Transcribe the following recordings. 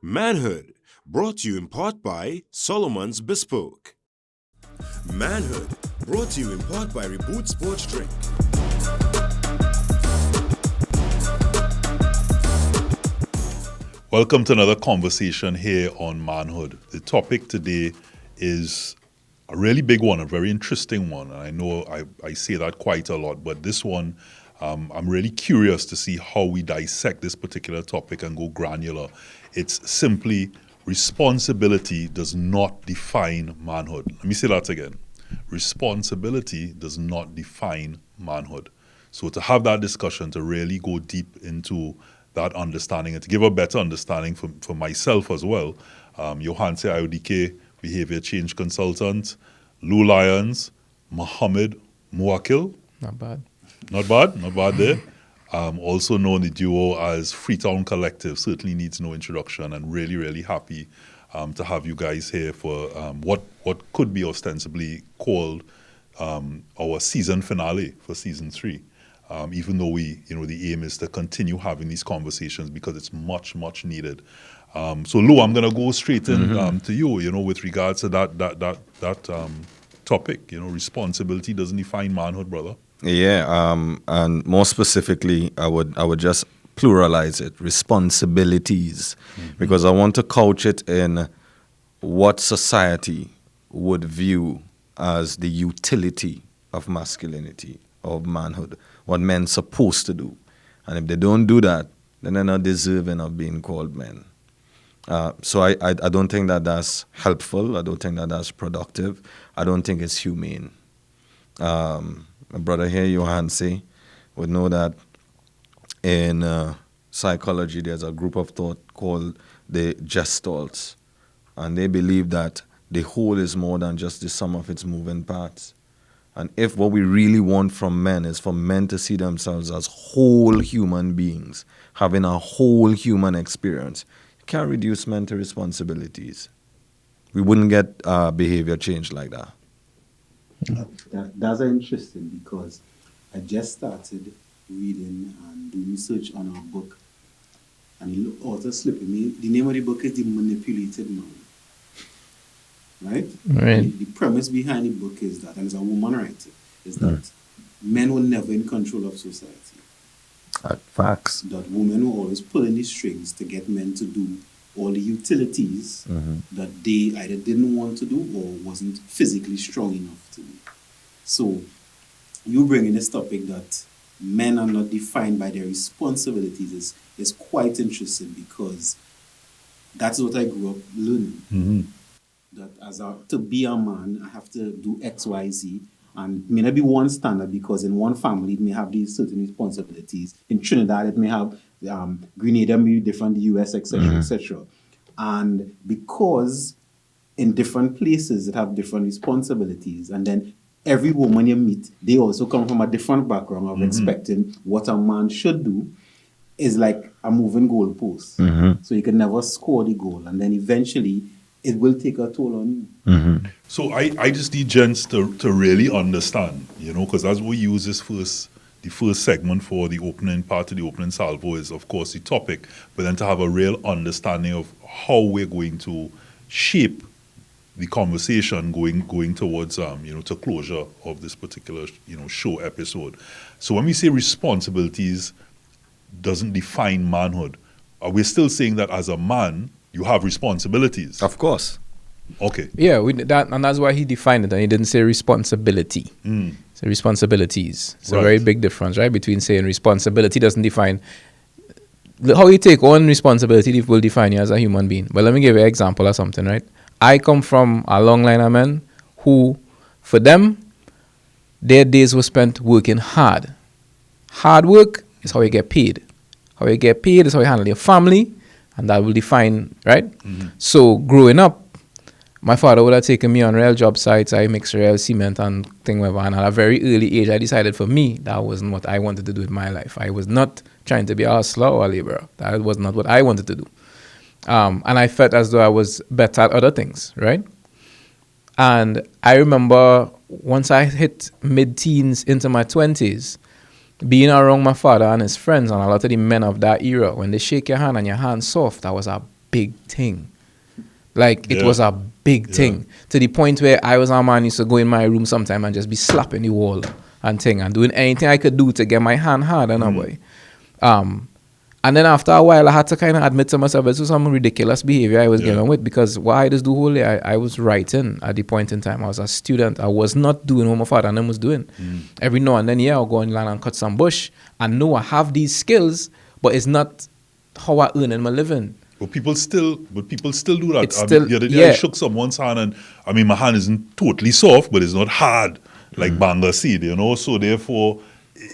Manhood, brought to you in part by Solomon's Bespoke. Manhood, brought to you in part by Reboot Sports Drink. Welcome to another conversation here on Manhood. The topic today is a really big one, a very interesting one. And I know I say that quite a lot, but this one, I'm really curious to see how we dissect this particular topic and go granular. It's simply responsibility does not define manhood. Let me say that again. Responsibility does not define manhood. So to have that discussion, to really go deep into that understanding and to give a better understanding for myself as well, Johanse Ayodike, Behavior Change Consultant, Lou Lyons, Mohammed Muakil. Not bad. Not bad there. Also known the duo as Freetown Collective, certainly needs no introduction, and really, really happy to have you guys here for what could be ostensibly called our season finale for season 3. Even though the aim is to continue having these conversations because it's much, much needed. So Lou, I'm going to go straight in to you, with regards to that topic. Responsibility doesn't define manhood, brother. Yeah, and more specifically, I would just pluralize it, responsibilities, because I want to couch it in what society would view as the utility of masculinity, of manhood, what men's supposed to do. And if they don't do that, then they're not deserving of being called men. So I don't think that that's helpful. I don't think that that's productive. I don't think it's humane. My brother here, Johanse, would know that in psychology there's a group of thought called the Gestalts. And they believe that the whole is more than just the sum of its moving parts. And if what we really want from men is for men to see themselves as whole human beings, having a whole human experience, you can't reduce men to responsibilities. We wouldn't get behavior change like that. That's interesting because I just started reading and doing research on our book, and the author slipping me. The name of the book is The Manipulated Man. Right? The premise behind the book is that, and it's a woman writer, is that men were never in control of society. Facts. That women were always pulling the strings to get men to do all the utilities that they either didn't want to do or wasn't physically strong enough to do. So you bring in this topic that men are not defined by their responsibilities is quite interesting because that's what I grew up learning. That to be a man, I have to do X, Y, Z. And it may not be one standard because in one family it may have these certain responsibilities. In Trinidad it may have Grenada may be different, the US, etc., etc. And because in different places it have different responsibilities, and then every woman you meet, they also come from a different background of expecting what a man should do, is like a moving goalpost. So you can never score the goal, and then eventually it will take a toll on you. So I just need gents to really understand, because as we use the first segment for the opening part of the opening salvo is, of course, the topic, but then to have a real understanding of how we're going to shape the conversation going towards, to closure of this particular, show episode. So when we say responsibilities doesn't define manhood, are we still saying that as a man, you have responsibilities? Of course. Okay. Yeah, and that's why he defined it, and he didn't say responsibility. So responsibilities. It's a very big difference, right? Between saying responsibility doesn't define how you take on responsibility will define you as a human being. But let me give you an example of something, right? I come from a long line of men who, for them, their days were spent working hard. Hard work is how you get paid. How you get paid is how you handle your family, and that will define, right? So growing up, my father would have taken me on real job sites. I mixed real cement and thing whatever. And at a very early age, I decided for me, that wasn't what I wanted to do with my life. I was not trying to be a hustler or a laborer. That was not what I wanted to do. And I felt as though I was better at other things, right? And I remember once I hit mid-teens into my 20s, being around my father and his friends and a lot of the men of that era, when they shake your hand and your hand's soft, that was a big thing. Like, it Yeah. was a big Yeah. thing. To the point where I was a man used to go in my room sometime and just be slapping the wall and thing and doing anything I could do to get my hand hard on a boy. And then after a while, I had to kind of admit to myself this was some ridiculous behavior I was Yeah. getting on with, because what I just do wholly, I was writing at the point in time. I was a student. I was not doing what my father and them was doing. Every now and then, yeah, I'll go on land and cut some bush. And know I have these skills, but it's not how I earn my living. But people still do that. It's still- The other day I yeah. shook someone's hand, and I mean, my hand isn't totally soft, but it's not hard like banga seed, you know. So therefore,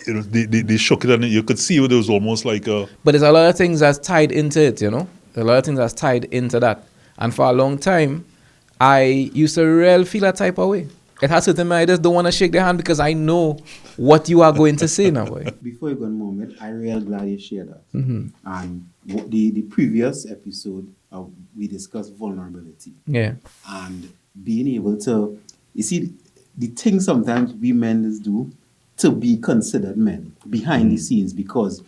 you know, they shook it, and you could see there was almost like a But there's a lot of things that's tied into it, you know. A lot of things that's tied into that. And for a long time, I used to really feel that type of way. It has certain men I just don't want to shake their hand because I know what you are going to say now, boy. Before you go on, Mohammed, I'm real glad you shared that. And the previous episode, we discussed vulnerability Yeah. and being able to, you see, the thing sometimes we men just do to be considered men behind the scenes, because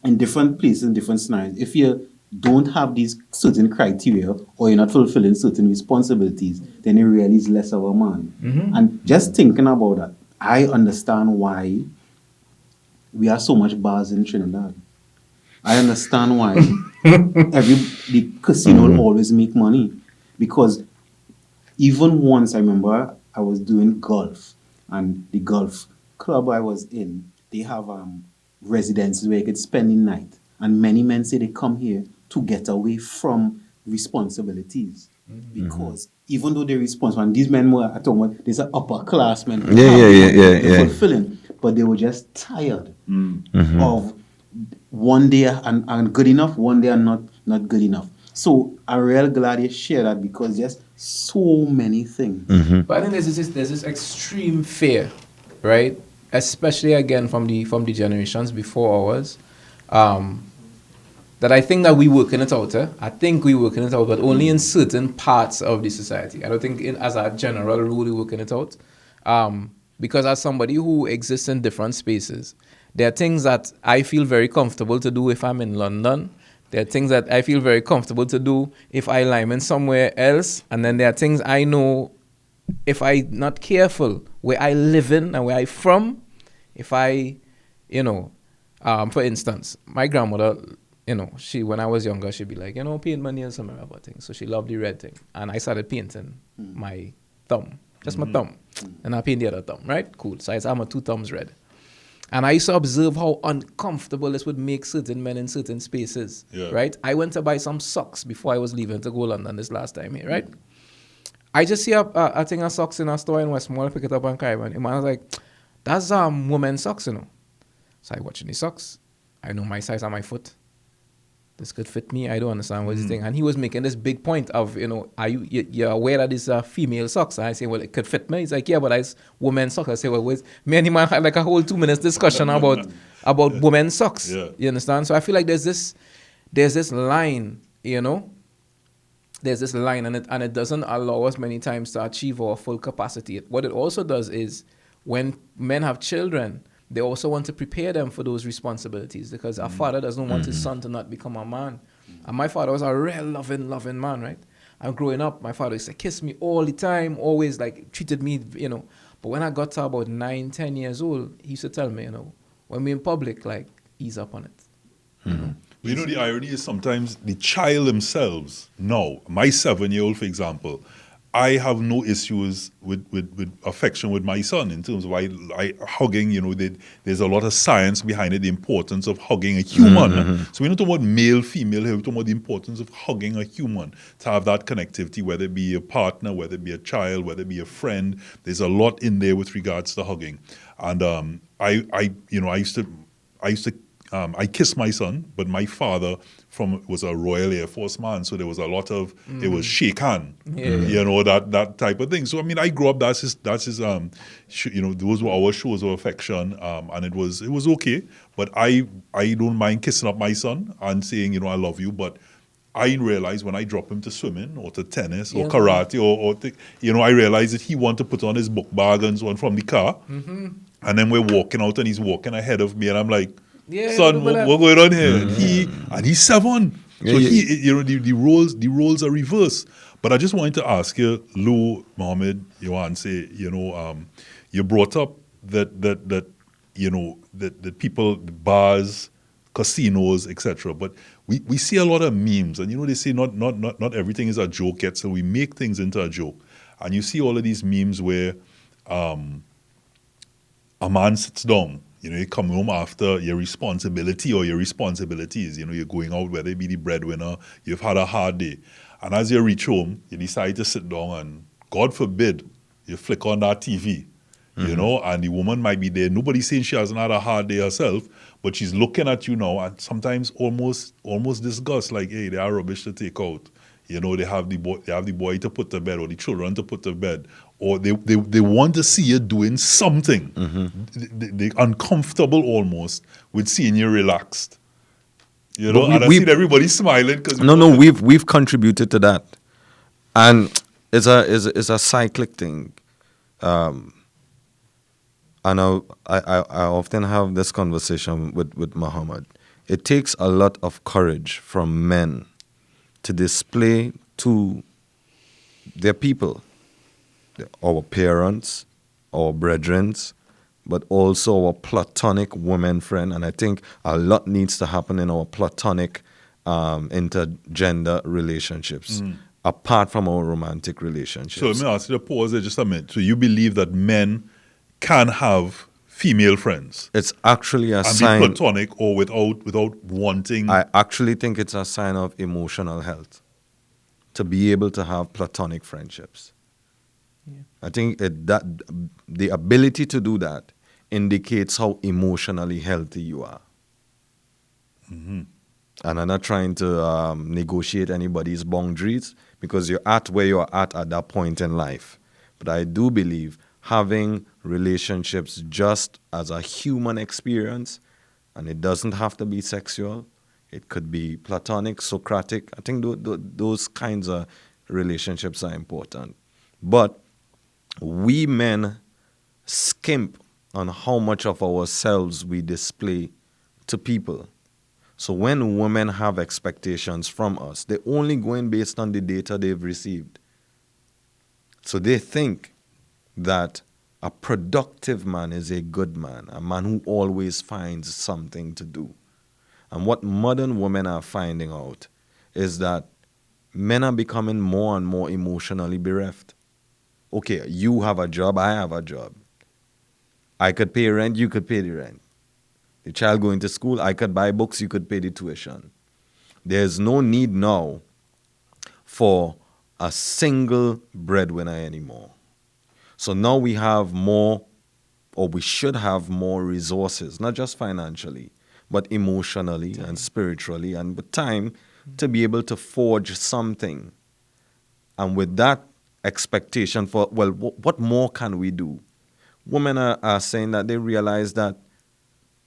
in different places, in different scenarios, if you don't have these certain criteria or you're not fulfilling certain responsibilities, then you really is less of a man. And just thinking about that, I understand why we have so much bars in Trinidad. I understand why the casino will always make money, because even once I remember I was doing golf, and the golf club I was in, they have residences where you could spend the night, and many men say they come here to get away from responsibilities, because even though they're responsible, and these men were, I told them, these are upper class men, they're fulfilling, but they were just tired of one day and good enough, one day and not good enough. So I'm real glad you share that, because there's so many things. But I think there's this extreme fear, right? Especially again from the generations before ours, that I think that we working it out. I think we working it out, but only in certain parts of the society. I don't think as a general rule we working it out. Because as somebody who exists in different spaces, there are things that I feel very comfortable to do if I'm in London. There are things that I feel very comfortable to do if I lie in somewhere else. And then there are things I know if I'm not careful where I live in and where I'm from, if I, for instance, my grandmother, when I was younger, she'd be like, paint my nails and about things. So she loved the red thing. And I started painting my thumb, just my thumb. And I paint the other thumb, right? Cool. So I have my two thumbs red. And I used to observe how uncomfortable this would make certain men in certain spaces, right? I went to buy some socks before I was leaving to go to London this last time here, right? I just see a thing of socks in a store in Westmore, I pick it up and carry it. And man was like, that's women's socks, So I watching the socks. I know my size on my foot. This could fit me. I don't understand what's the thing. And he was making this big point of, are you're aware that this female socks? And I say, well, it could fit me. He's like, yeah, but it's women's socks. I say, well, me and him had like a whole 2 minutes discussion about women's socks. Yeah. You understand? So I feel like there's this line, There's this line, and it doesn't allow us many times to achieve our full capacity. What it also does is, when men have children, they also want to prepare them for those responsibilities, because a father doesn't want his son to not become a man. And my father was a real loving man, right? And growing up, my father used to kiss me all the time, always like treated me, But when I got to about 9, 10 years old, he used to tell me, when we're in public, like, ease up on it. The irony is sometimes the child themselves, my 7-year-old, for example, I have no issues with affection with my son in terms of I hugging, there's a lot of science behind it, the importance of hugging a human. So we're not talking about male, female here, we're talking about the importance of hugging a human, to have that connectivity, whether it be a partner, whether it be a child, whether it be a friend. There's a lot in there with regards to hugging. And I kissed my son, but my father was a Royal Air Force man, so there was a lot of it was shake hand, that type of thing. So I mean, I grew up. That's his. Those were our shows of affection, and it was okay. But I don't mind kissing up my son and saying I love you, but I realized when I drop him to swimming or to tennis or karate or I realized that he wanted to put on his book bag and so on from the car, and then we're walking out and he's walking ahead of me, and I'm like, son, what's going on here? And he's 7. So the roles are reversed. But I just wanted to ask you, Lou, Mohammed, say, you brought up that people, the bars, casinos, etc. But we see a lot of memes, and they say not everything is a joke yet, so we make things into a joke. And you see all of these memes where a man sits down. You come home after your responsibility or your responsibilities. You're going out, whether it be the breadwinner, you've had a hard day. And as you reach home, you decide to sit down and, God forbid, you flick on that TV, and the woman might be there. Nobody's saying she hasn't had a hard day herself, but she's looking at you now and sometimes almost disgust, like, hey, they are rubbish to take out. They have the boy to put to bed or the children to put to bed. Or they want to see you doing something. They're uncomfortable almost with seeing you relaxed. And I see everybody smiling because we've contributed to that, and it's a cyclic thing. And I often have this conversation with Muhammad. It takes a lot of courage from men to display to their people, our parents, our brethren, but also our platonic woman friend. And I think a lot needs to happen in our platonic intergender relationships, apart from our romantic relationships. So let me ask you to pause there just a minute. So you believe that men can have female friends? It's actually a and sign. Be platonic or without wanting. I actually think it's a sign of emotional health to be able to have platonic friendships. Yeah. I think that the ability to do that indicates how emotionally healthy you are. And I'm not trying to negotiate anybody's boundaries because you're at where you're at that point in life. But I do believe having relationships just as a human experience, and it doesn't have to be sexual, it could be platonic, Socratic. I think those kinds of relationships are important. But we men skimp on how much of ourselves we display to people. So when women have expectations from us, they're only going based on the data they've received. So they think that a productive man is a good man, a man who always finds something to do. And what modern women are finding out is that men are becoming more and more emotionally bereft. Okay, you have a job, I have a job. I could pay rent, you could pay the rent. The child going to school, I could buy books, you could pay the tuition. There's no need now for a single breadwinner anymore. So now we have more, or we should have more resources, not just financially, but emotionally and spiritually and with time to be able to forge something. And with that expectation for, well, what more can we do? Women are saying that they realize that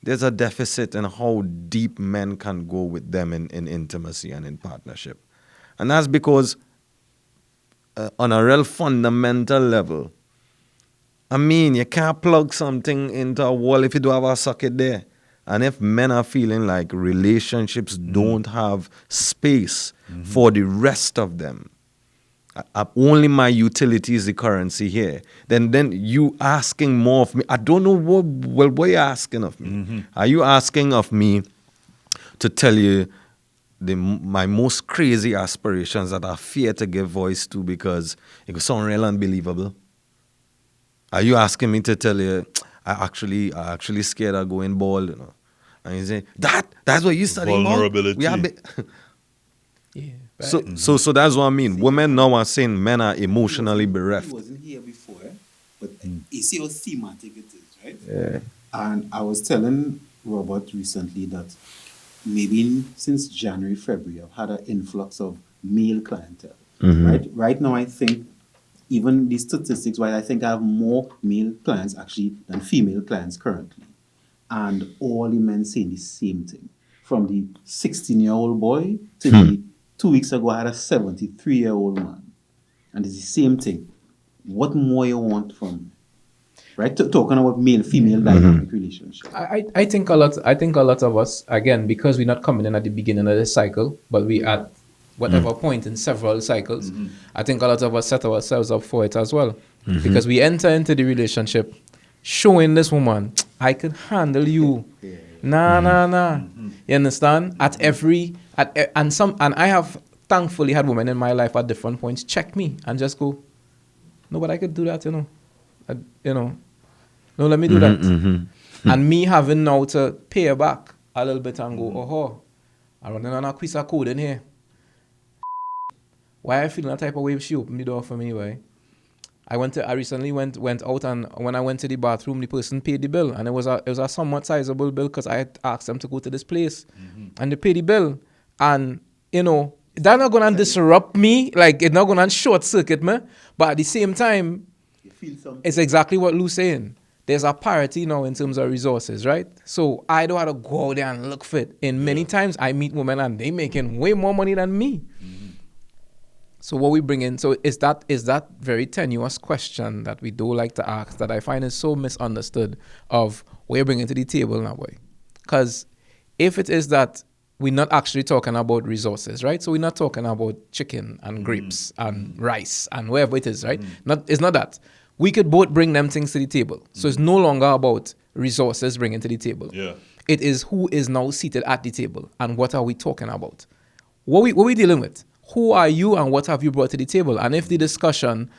there's a deficit in how deep men can go with them in intimacy and in partnership. And that's because on a real fundamental level, I mean, you can't plug something into a wall if you don't have a socket there. And if men are feeling like relationships don't have space for the rest of them, only my utility is the currency here, then you asking more of me. I don't know what you're asking of me. Are you asking of me to tell you my most crazy aspirations that I fear to give voice to because it could sound real unbelievable? Are you asking me to tell you I actually scared of going bald, And you say, that's what you studying about? Vulnerability. Yeah. So that's what I mean. Women now are saying men are emotionally bereft. He wasn't here before, but you see how thematic it is, right? Yeah. And I was telling Robert recently that maybe since January, February, I've had an influx of male clientele. Right now, I think even the statistics, I think I have more male clients actually than female clients currently. And all the men saying the same thing. From the 16-year-old boy to the 2 weeks ago, I had a 73-year-old man. And it's the same thing. What more you want from me? right? Talking about male-female dynamic relationship. I think a lot of us, again, because we're not coming in at the beginning of the cycle, but we at whatever point in several cycles, I think a lot of us set ourselves up for it as well. Because we enter into the relationship showing this woman, I can handle you. Nah. You understand? And I have thankfully had women in my life at different points check me and just go, no, but I could do that, you know. No, let me do that. And me having now to pay her back a little bit and go, I'm running on a quiz code in here. Why I feeling that type of way if she opened the door for me, why? I recently went out, and when I went to the bathroom, the person paid the bill, and it was a somewhat sizable bill because I had asked them to go to this place, and they paid the bill, and they're not gonna disrupt me, like it's not gonna short circuit me, but at the same time, You feel something. it's exactly what Lou's saying. There's a parity now in terms of resources, right? So I don't have to go out there and look for it. And many times I meet women and they making way more money than me. So what we bring in, so is that very tenuous question that we do like to ask that I find is so misunderstood of what you're bringing to the table now, boy. Because if it is that we're not actually talking about resources, right? So we're not talking about chicken and grapes and rice and whatever it is, right? It's not that. We could both bring them things to the table. So it's no longer about resources bringing to the table. Yeah. It is who is now seated at the table and what are we talking about? What we dealing with? Who are you and what have you brought to the table? And if the discussion,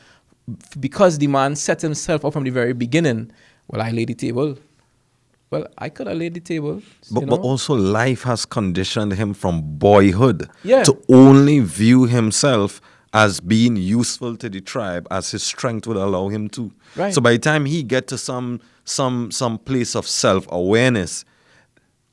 because the man set himself up from the very beginning, well, I laid the table. Well, I could have laid the table. But also life has conditioned him from boyhood Yeah. to only view himself as being useful to the tribe as his strength would allow him to. Right. So by the time he get to some place of self-awareness,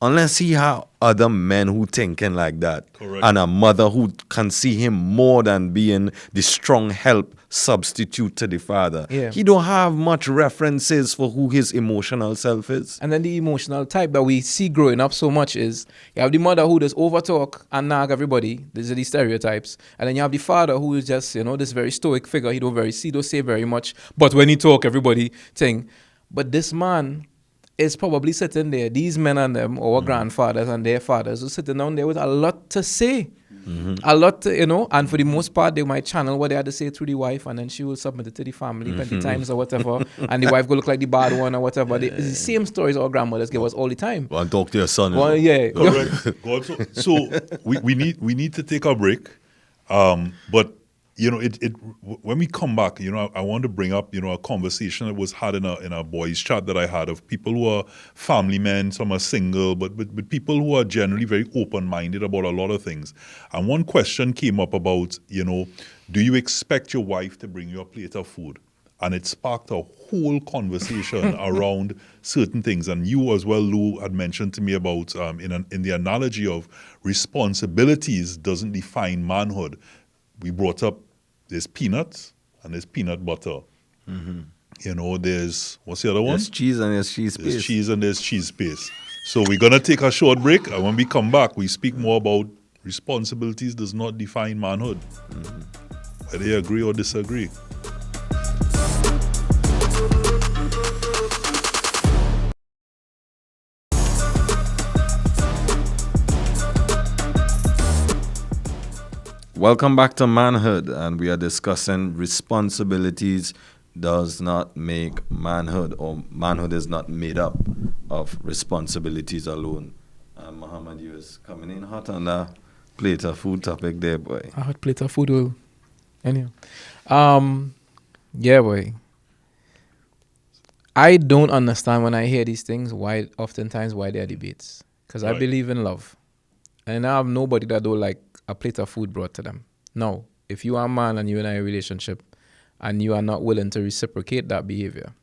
unless he have other men who thinking like that, Correct. and a mother who can see him more than being the strong help substitute to the father, Yeah. he don't have much references for who his emotional self is. And then the emotional type that we see growing up so much is you have the mother who does overtalk and nag everybody. These are the stereotypes. And then you have the father who is just, this very stoic figure. He don't say very much. But when he talk, everybody thing. But this man is probably sitting there, these men and them, our grandfathers and their fathers, are sitting down there with a lot to say. A lot to, and for the most part, they might channel what they had to say through the wife, and then she will submit it to the family 20 times or whatever, and the wife will look like the bad one or whatever. It's the same stories our grandmothers give us all the time. Well, talk to your son. Well, yeah. Correct. God, so we need to take a break, but when we come back, I want to bring up a conversation that was had in a boys chat that I had of people who are family men, some are single, but people who are generally very open-minded about a lot of things. And one question came up about do you expect your wife to bring you a plate of food? And it sparked a whole conversation around certain things. And you as well, Lou, had mentioned to me about in the analogy of responsibilities doesn't define manhood. We brought up there's peanuts and there's peanut butter. There's, what's the other one? There's cheese and there's cheese paste. There's cheese and there's cheese paste. So we're going to take a short break. And when we come back, we speak more about responsibilities does not define manhood. Whether you agree or disagree. Welcome back to Manhood, and we are discussing responsibilities does not make manhood, or manhood is not made up of responsibilities alone. And Muhammad, you is coming in hot on that plate of food topic there, boy. A hot plate of food will. Anyhow. Yeah, boy. I don't understand when I hear these things oftentimes why there are debates. Because I Right. believe in love. And I have nobody that don't like a plate of food brought to them. Now, if you are a man and you're in a relationship and you are not willing to reciprocate that behavior,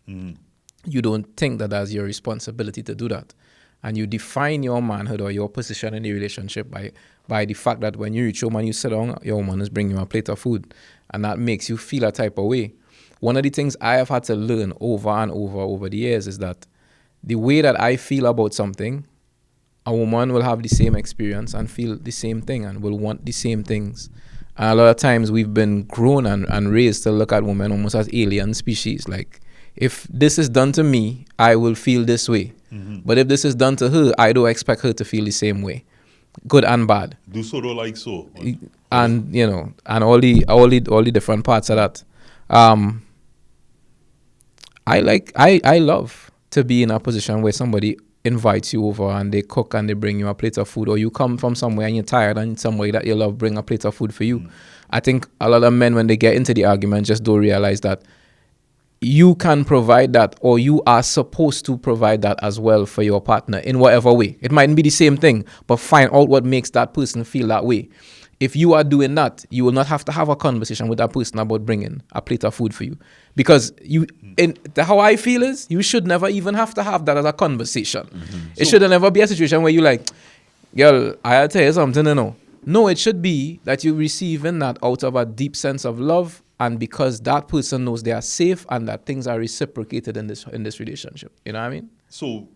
you don't think that that's your responsibility to do that. And you define your manhood or your position in the relationship by the fact that when you reach home and you sit down, your woman is bringing you a plate of food. And that makes you feel a type of way. One of the things I have had to learn over and over the years is that the way that I feel about something, a woman will have the same experience and feel the same thing and will want the same things. And a lot of times we've been grown and raised to look at women almost as alien species. Like, if this is done to me, I will feel this way. But if this is done to her, I don't expect her to feel the same way, good and bad. Do so, don't like so. And and all the different parts of that. I love to be in a position where somebody invites you over and they cook and they bring you a plate of food, or you come from somewhere and you're tired and somebody that you love bring a plate of food for you. I think a lot of men, when they get into the argument, just don't realize that you can provide that, or you are supposed to provide that as well for your partner in whatever way. It mightn't be the same thing, but find out what makes that person feel that way. If you are doing that, you will not have to have a conversation with that person about bringing a plate of food for you. Because how I feel is, you should never even have to have that as a conversation. It should never be a situation where you like, girl, I'll tell you something, No, it should be that you're receiving that out of a deep sense of love, and because that person knows they are safe and that things are reciprocated in this relationship. You know what I mean? So,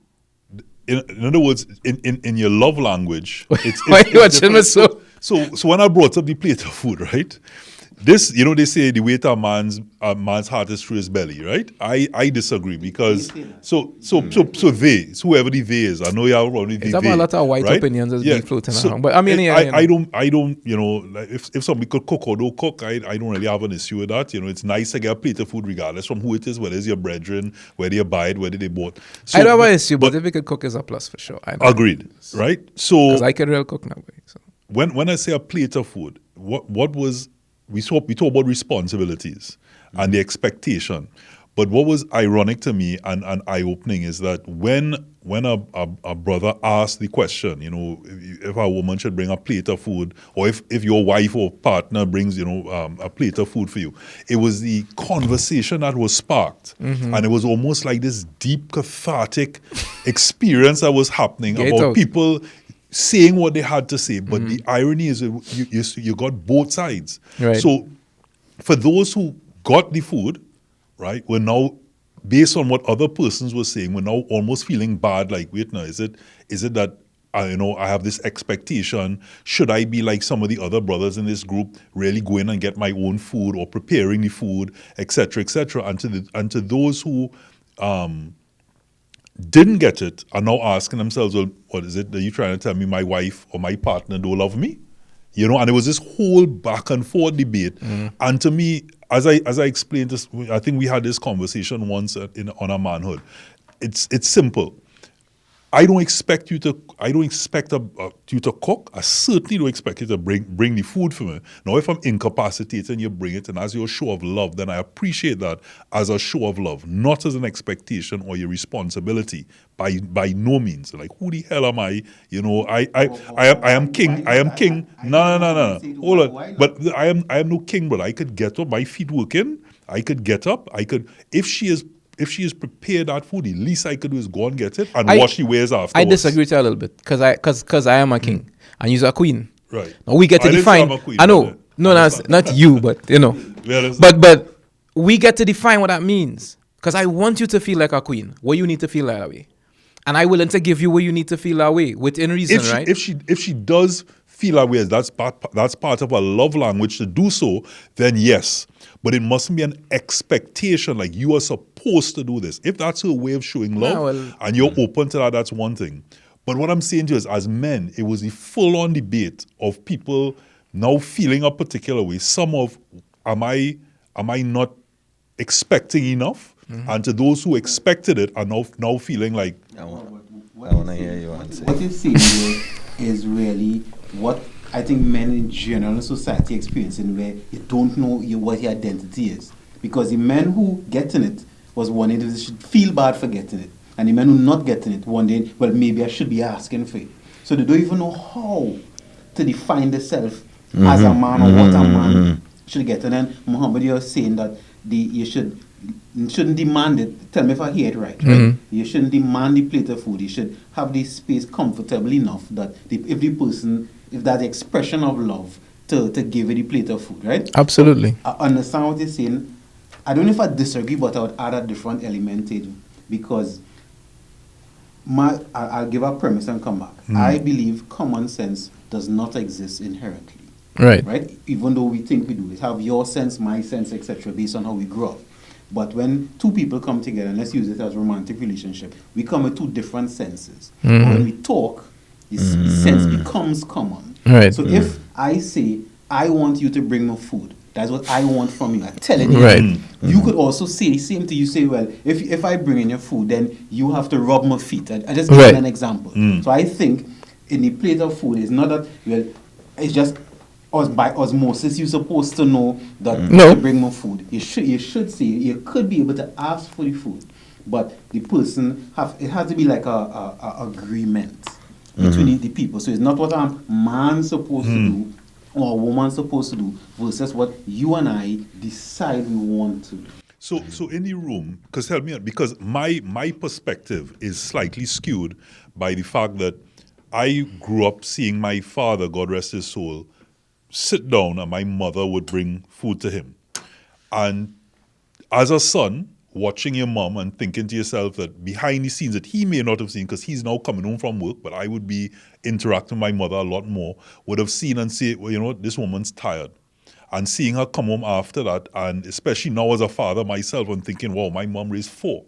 in other words, in your love language, it's Why you watching me so? So when I brought up the plate of food, right? This, they say the way to a man's heart is through his belly, right? I disagree, because so whoever the they is, I know you have already the There's a lot of white opinions that's being floating around, but I mean, I don't, like if somebody could cook or don't cook, I don't really have an issue with that. It's nice to get a plate of food regardless from who it is, whether it's your brethren, whether you buy it, whether they bought. So, I don't have an issue, but if we could cook is a plus for sure. Agreed, right? So because I can real cook now. So. When I say a plate of food, what was we talk about responsibilities and the expectation, but what was ironic to me and eye-opening is that when a brother asked the question, if a woman should bring a plate of food, or if your wife or partner brings, a plate of food for you, it was the conversation that was sparked, and it was almost like this deep cathartic experience that was happening about people saying what they had to say, but the irony is you got both sides. Right. So for those who got the food, right, we're now, based on what other persons were saying, we're now almost feeling bad, like, wait, now, is it that I have this expectation? Should I be like some of the other brothers in this group, really go in and get my own food or preparing the food, etc., etc.? And to those who didn't get it are now asking themselves, well, what is it? Are you trying to tell me my wife or my partner don't love me? And it was this whole back and forth debate. And to me, as I explained this, I think we had this conversation once on our manhood. It's simple. I don't expect you to cook. I certainly don't expect you to bring the food for me. Now, if I'm incapacitated and you bring it, and as your show of love, then I appreciate that as a show of love, not as an expectation or your responsibility. By no means. Like, who the hell am I? I am king. I am king. No. Hold on. But I am no king. But I could get up. My feet working. I could get up. If she is prepared that food, the least I could do is go and get it and wash the wares afterwards. I disagree with you a little bit because I am a king and you're a queen. Right. Now we get to define. I know. No, that's not you, but But we get to define what that means, because I want you to feel like a queen. What you need to feel that way, and I'm willing to give you what you need to feel that way within reason, right? If she does feel that way, that's part of her love language to do so, then yes. But it mustn't be an expectation, like you are supposed to do this. If that's her way of showing love, and you're open to that, that's one thing. But what I'm saying to you is, as men, it was the full-on debate of people now feeling a particular way. Some of, am I not expecting enough? And to those who expected it are now feeling like... I want to hear you answer. What you're saying here is really what I think men in general in society experiencing, where you don't know what your identity is. Because the men who getting it was wondering if they should feel bad for getting it. And the men who not getting it wondering, well, maybe I should be asking for it. So they don't even know how to define themselves as a man or what a man should get. And then Muhammad, you're saying that you shouldn't demand it. Tell me if I hear it right. You shouldn't demand the plate of food. You should have the space comfortable enough that if that expression of love, to give it the plate of food, right? Absolutely. I understand what you're saying. I don't know if I disagree, but I would add a different element to it, because I'll give a premise and come back. I believe common sense does not exist inherently. Right. Even though we think we do. We have your sense, my sense, etc., based on how we grow up. But when two people come together, and let's use it as a romantic relationship, we come with two different senses. Mm-hmm. When we talk, this sense becomes common. Right. So if I say, I want you to bring me food, that's what I want from you. I'm telling you. Right. You could also say the same thing. You say, well, if I bring in your food, then you have to rub my feet. I just give Right. you an example. So I think in the plate of food, it's not that, well, it's just by osmosis, you're supposed to know that No. to bring more food. You should say, you could be able to ask for the food, but the person it has to be like a agreement between the people. So it's not what a man supposed to do or a woman supposed to do versus what you and I decide we want to do. So in the room, because help me out, because my perspective is slightly skewed by the fact that I grew up seeing my father, God rest his soul, sit down and my mother would bring food to him. And as a son, watching your mom and thinking to yourself that behind the scenes that he may not have seen, because he's now coming home from work, but I would be interacting with my mother a lot more, would have seen and say, well, you know what, this woman's tired. And seeing her come home after that, and especially now as a father myself, I'm thinking, wow, my mom raised 4.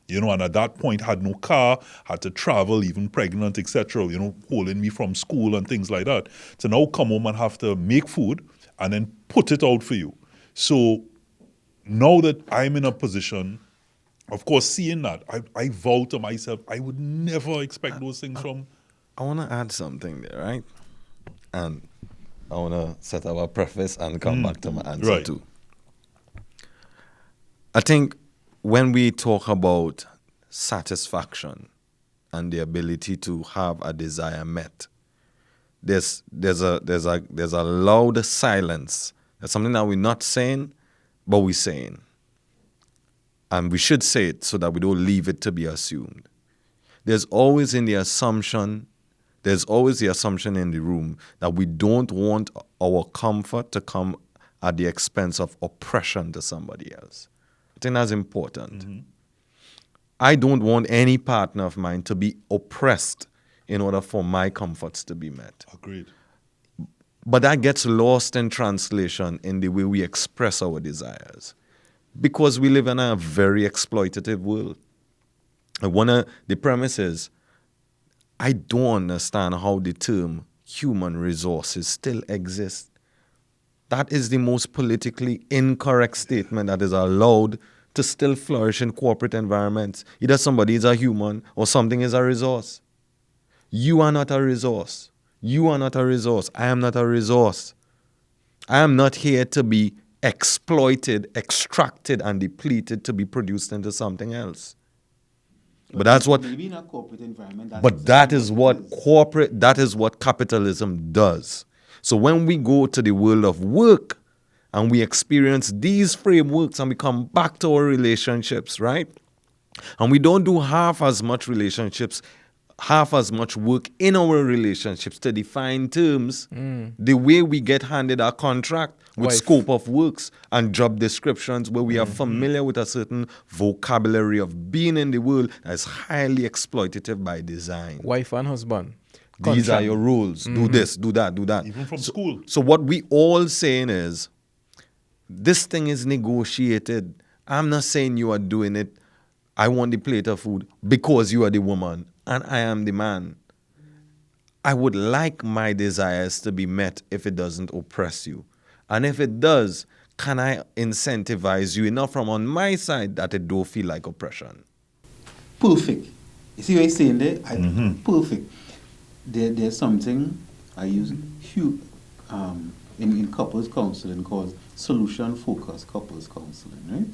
You know, and at that point had no car, had to travel, even pregnant, etc., you know, holding me from school and things like that. To now come home and have to make food and then put it out for you. So now that I'm in a position, of course, seeing that, I vow to myself, I would never expect those things from... I want to add something there, right? And I want to set up a preface and come back to my answer Right. too. I think when we talk about satisfaction and the ability to have a desire met, there's a loud silence. There's something that we're not saying, but we're saying. And we should say it so that we don't leave it to be assumed. There's always the assumption in the room that we don't want our comfort to come at the expense of oppression to somebody else. I think that's important. I don't want any partner of mine to be oppressed in order for my comforts to be met. Agreed. But that gets lost in translation in the way we express our desires. Because we live in a very exploitative world. And one of the premises, I don't understand how the term human resources still exists. That is the most politically incorrect statement that is allowed to still flourish in corporate environments. Either somebody is a human or something is a resource. You are not a resource. You are not a resource. I am not a resource. I am not here to be exploited, extracted, and depleted to be produced into something else. But that's what. Maybe in a corporate environment. But that is what capitalism does. So when we go to the world of work and we experience these frameworks and we come back to our relationships, right? And we don't do half as much work in our relationships to define terms, the way we get handed a contract with scope of works and job descriptions where we are familiar with a certain vocabulary of being in the world that is highly exploitative by design. Wife and husband. These are your rules. Do this, do that, do that. Even from school. So what we all saying is, this thing is negotiated. I'm not saying you are doing it. I want the plate of food because you are the woman and I am the man. I would like my desires to be met if it doesn't oppress you. And if it does, can I incentivize you enough from on my side that it don't feel like oppression? Perfect. You see what I'm saying there? Perfect. There's something I use in couples counseling called solution-focused couples counseling, right?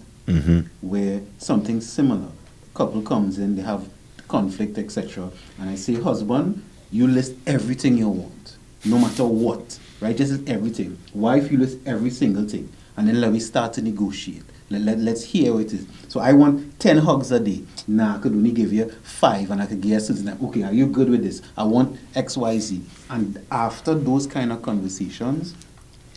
Where something similar. Couple comes in, they have conflict, etc. And I say, husband, you list everything you want, no matter what, right? This is everything. Wife, you list every single thing. And then let me start to negotiate. Let's hear what it is. So I want 10 hugs a day. Nah, I could only give you 5 and I could give you a certain time. Okay, are you good with this? I want X, Y, Z. And after those kind of conversations,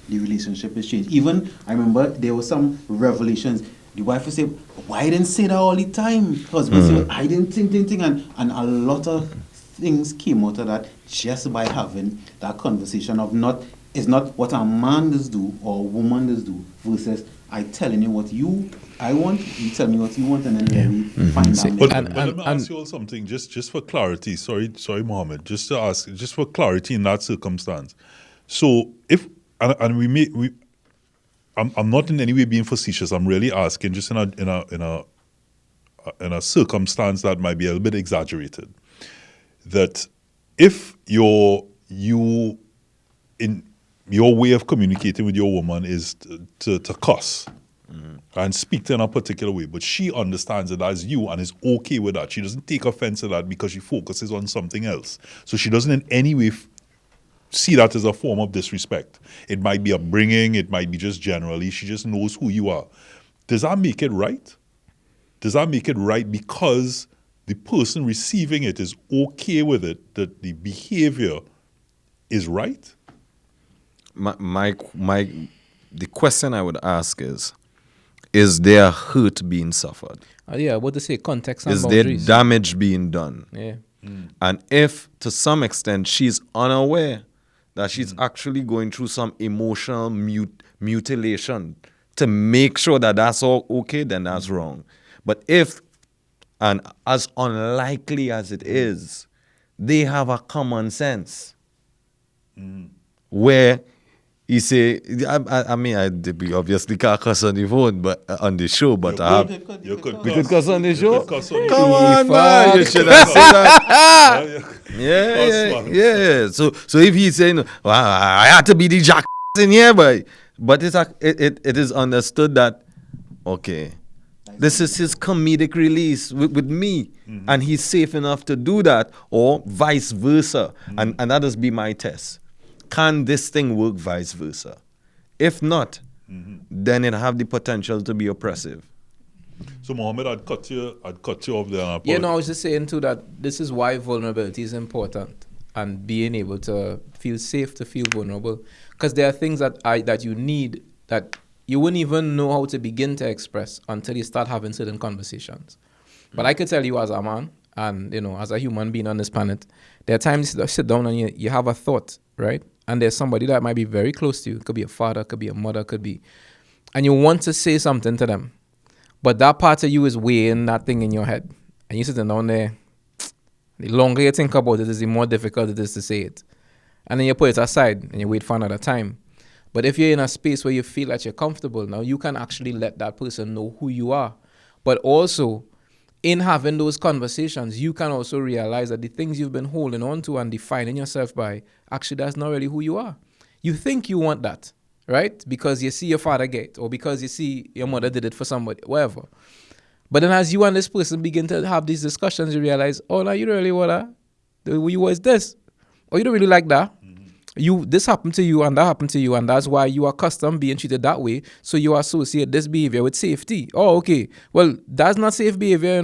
the relationship is changed. Even, I remember there were some revelations. The wife would say, why didn't say that all the time? Husband said, I didn't think. And a lot of things came out of that just by having that conversation of not It's not what a man does do or a woman does do versus I telling you what I want, you tell me what you want, and then we find out. But, And- but let me ask you all something, just for clarity. Sorry, Mohammed. Just to ask, just for clarity in that circumstance. So if I'm not in any way being facetious. I'm really asking, just in a circumstance that might be a little bit exaggerated. That if you in your way of communicating with your woman is to cuss and speak to her in a particular way, but she understands it as you and is okay with that. She doesn't take offense to that because she focuses on something else. So she doesn't in any way see that as a form of disrespect. It might be upbringing, it might be just generally, she just knows who you are. Does that make it right? Does that make it right because the person receiving it is okay with it, that the behavior is right? The question I would ask is there hurt being suffered? Yeah, what to say, context and Is there boundaries. damage being done? Yeah. And if, to some extent, she's unaware that she's actually going through some emotional mutilation to make sure that that's all okay, then that's wrong. But if, and as unlikely as it is, they have a common sense where he say, I mean, we obviously can't cuss on the phone, but on the show, but I have. You could We could cuss on the show? cuss on the Come show. on, man. You should have said that. Yeah, Yeah. So if he's saying, well, I had to be the jack in here, but it is understood that, okay, this is his comedic release with me, and he's safe enough to do that, or vice versa. And that does be my test. Can this thing work vice versa? If not, then it have the potential to be oppressive. So Mohammed, I'd cut you off there. And Yeah, no, I was just saying too that this is why vulnerability is important, and being able to feel safe to feel vulnerable, because there are things that you need that you wouldn't even know how to begin to express until you start having certain conversations. But I could tell you as a man and as a human being on this planet, there are times you sit down and you have a thought, right? And there's somebody that might be very close to you. It could be a father, could be a mother, and you want to say something to them. But that part of you is weighing that thing in your head. And you're sitting down there. The longer you think about it, the more difficult it is to say it. And then you put it aside and you wait for another time. But if you're in a space where you feel that you're comfortable now, you can actually let that person know who you are. But also, in having those conversations, you can also realize that the things you've been holding on to and defining yourself by, actually that's not really who you are. You think you want that, right? Because you see your father get, or because you see your mother did it for somebody, whatever. But then as you and this person begin to have these discussions, you realize, oh, no, you don't really want that. You was this. Or you don't really like that. This happened to you and that happened to you, and that's why you are accustomed being treated that way. So you associate this behavior with safety. Oh, okay. Well, that's not safe behavior,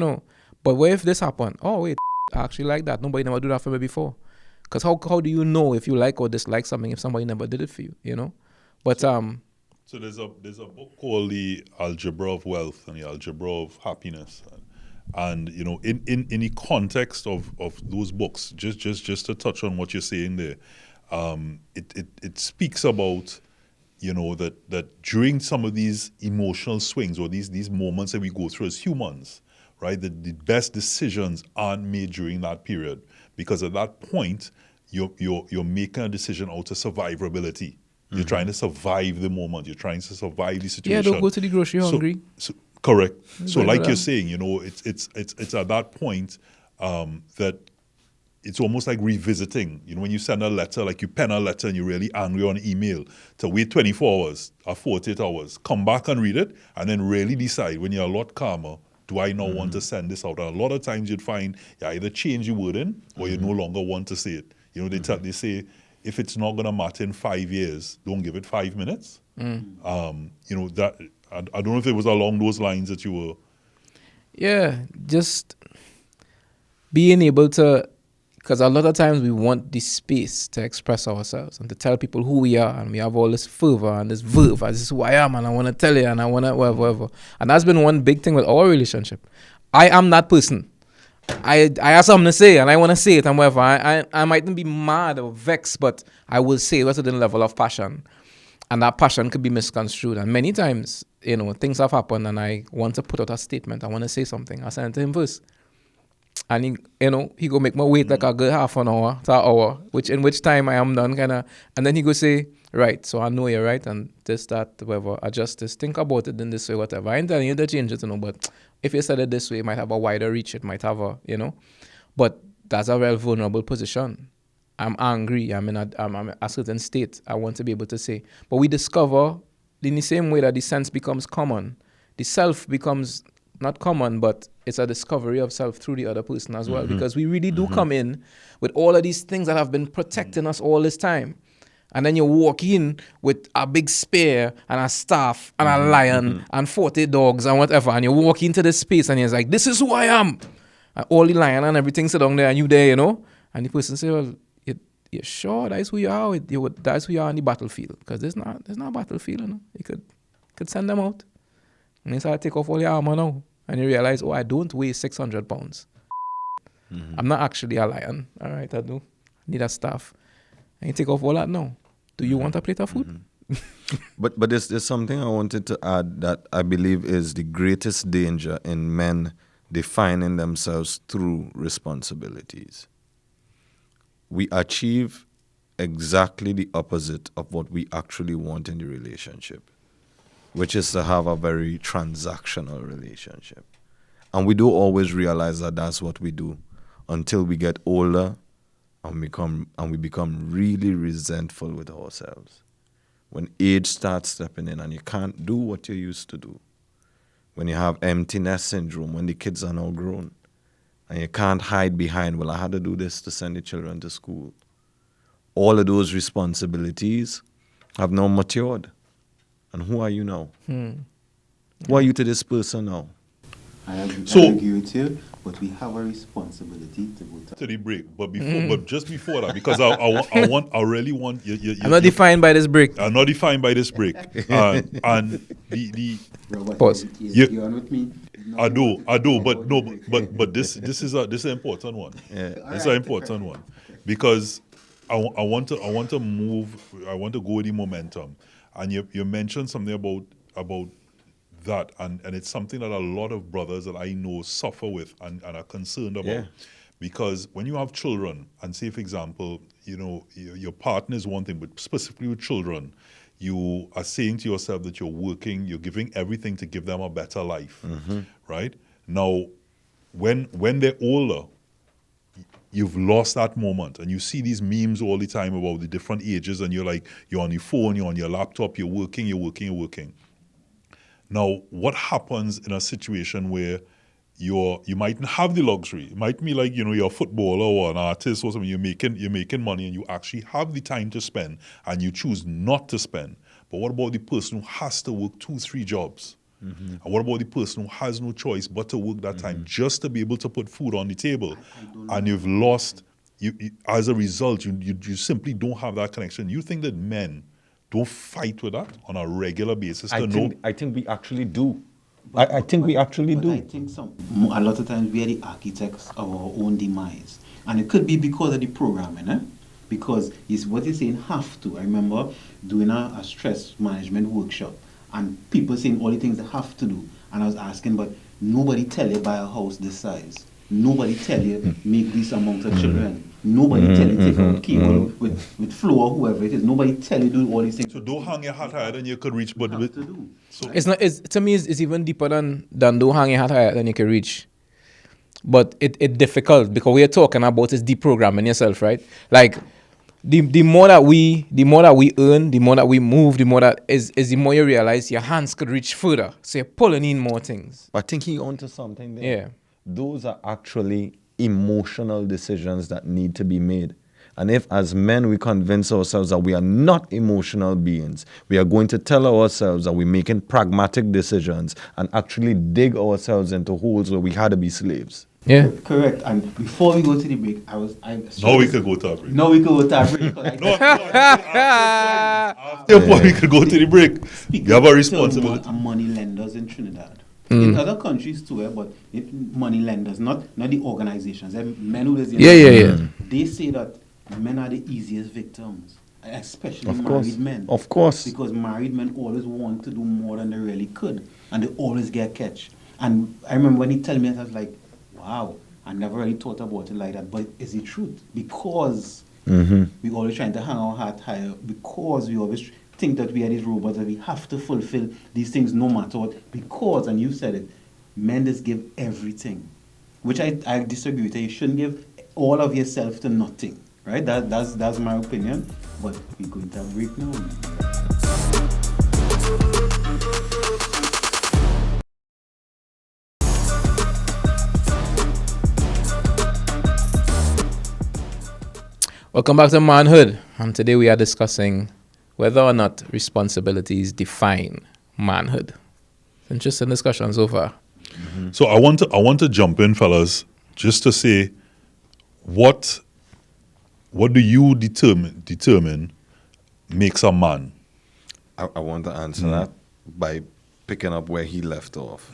But what if this happened? Oh, wait, I actually like that. Nobody never did that for me before. Because how do you know if you like or dislike something if somebody never did it for you, But So there's a book called The Algebra of Wealth and The Algebra of Happiness. And in the context of those books, just to touch on what you're saying there, it speaks about that during some of these emotional swings or these moments that we go through as humans, right, the best decisions aren't made during that period, because at that point you're making a decision out of survivability. You're trying to survive the moment. You're trying to survive the situation. yeah, don't go to the grocery hungry. So correct. So Right, like right. you're saying, it's at that point that it's almost like revisiting. When you send a letter, like you pen a letter and you're really angry on email, to wait 24 hours or 48 hours, come back and read it, and then really decide when you're a lot calmer, do I now want to send this out? And a lot of times you'd find you either change your wording or you no longer want to say it. They say, if it's not going to matter in 5 years, don't give it 5 minutes. That I don't know if it was along those lines that you were. Yeah, just being able to, because a lot of times we want this space to express ourselves and to tell people who we are, and we have all this fervor and this verve, this is who I am, and I want to tell you, and I want to whatever. And that's been one big thing with our relationship. I am that person. I have something to say and I want to say it and whatever. I mightn't be mad or vexed, but I will say it at a certain level of passion. And that passion could be misconstrued. And many times, things have happened and I want to put out a statement. I want to say something. I send it to him first. And he go make me wait like a good half an hour to an hour, in which time I am done kind of. And then he go say, right, so I know you're right, and this, that, whatever, adjust this, think about it in this way, whatever. I ain't telling you to change it, but if you said it this way, it might have a wider reach, it might have but that's a very vulnerable position. I'm angry, I'm in a certain state, I want to be able to say. But we discover, in the same way that the sense becomes common, the self becomes not common, but it's a discovery of self through the other person as well, because we really do come in with all of these things that have been protecting us all this time. And then you walk in with a big spear and a staff and a lion and 40 dogs and whatever, and you walk into this space and you're like, this is who I am. And all the lion and everything sit down there and you there, And the person say, well, you sure that's who you are? That's who you are on the battlefield. Because there's not a battlefield, You could send them out. And you start to take off all your armor now. And you realize, I don't weigh 600 pounds. I'm not actually a lion. All right, I do. I need a staff. And you take off all that now. Do you want a plate of food? But there's something I wanted to add that I believe is the greatest danger in men defining themselves through responsibilities. We achieve exactly the opposite of what we actually want in the relationship, which is to have a very transactional relationship. And we don't always realize that that's what we do until we get older and we become really resentful with ourselves. When age starts stepping in and you can't do what you used to do. When you have emptiness syndrome, when the kids are now grown. And you can't hide behind, well, I had to do this to send the children to school. All of those responsibilities have now matured. And who are you now? Who are you to this person now? I agree with you, but we have a responsibility to go to the break. But just before that, because I really want you. I'm not defined by this break. I'm not defined by this break. And the Robert, pause. You on with me? I do, but this is an important one. Yeah. It's an important one because I want to go with the momentum, and you mentioned something about that, and it's something that a lot of brothers that I know suffer with and are concerned about. Yeah. Because when you have children, and say for example, your partner is one thing, but specifically with children, you are saying to yourself that you're working, you're giving everything to give them a better life, right? Now, when they're older, you've lost that moment, and you see these memes all the time about the different ages, and you're on your phone, you're on your laptop, you're working. Now, what happens in a situation where you mightn't have the luxury? It might be like, you're a footballer or an artist or something, you're making money and you actually have the time to spend and you choose not to spend. But what about the person who has to work 2-3 jobs? And what about the person who has no choice but to work that time just to be able to put food on the table? And you've lost, as a result, you simply don't have that connection. You think that men don't fight with that on a regular basis? I think we actually do. I think we actually do. I think a lot of times we are the architects of our own demise. And it could be because of the programming, Because it's what you're saying, have to. I remember doing a stress management workshop and people saying all the things they have to do. And I was asking, but nobody tell you buy a house this size. Nobody tell you make this amount of children. Nobody tell you take out cable with Flo or whoever it is. Nobody tell you do all these things. So don't hang your hat higher than you could reach. But have to do. So To me, it's even deeper than don't hang your hat higher than you can reach. But it's difficult because we are talking about is deprogramming yourself, right? Like the more that we earn, the more that we move, the more that is the more you realize your hands could reach further. So you're pulling in more things. I think he onto something there. Yeah. Those are actually emotional decisions that need to be made. And if as men we convince ourselves that we are not emotional beings, we are going to tell ourselves that we're making pragmatic decisions and actually dig ourselves into holes where we had to be slaves. Yeah. Correct. And before we go to the break, now we could go to a break. No, we could go to a break. After we could go to the break. You have a responsibility. Money lenders in Trinidad. In other countries too, but money lenders, not the organizations. Men who is they say that men are the easiest victims, especially married men. Of course. Because married men always want to do more than they really could, and they always get catch. And I remember when he told me, I was like, wow, I never really thought about it like that. But is it truth? Because we always trying to hang our hat higher, because we always think that we are these robots and we have to fulfill these things no matter what. Because, and you said it, men just give everything, which I disagree with. You shouldn't give all of yourself to nothing, right? That's my opinion. But we're going to have a break now. Welcome back to Manhood, and today we are discussing whether or not responsibilities define manhood. Interesting discussion so far. So I want to jump in, fellas, just to say, what do you determine makes a man? I want to answer that by picking up where he left off.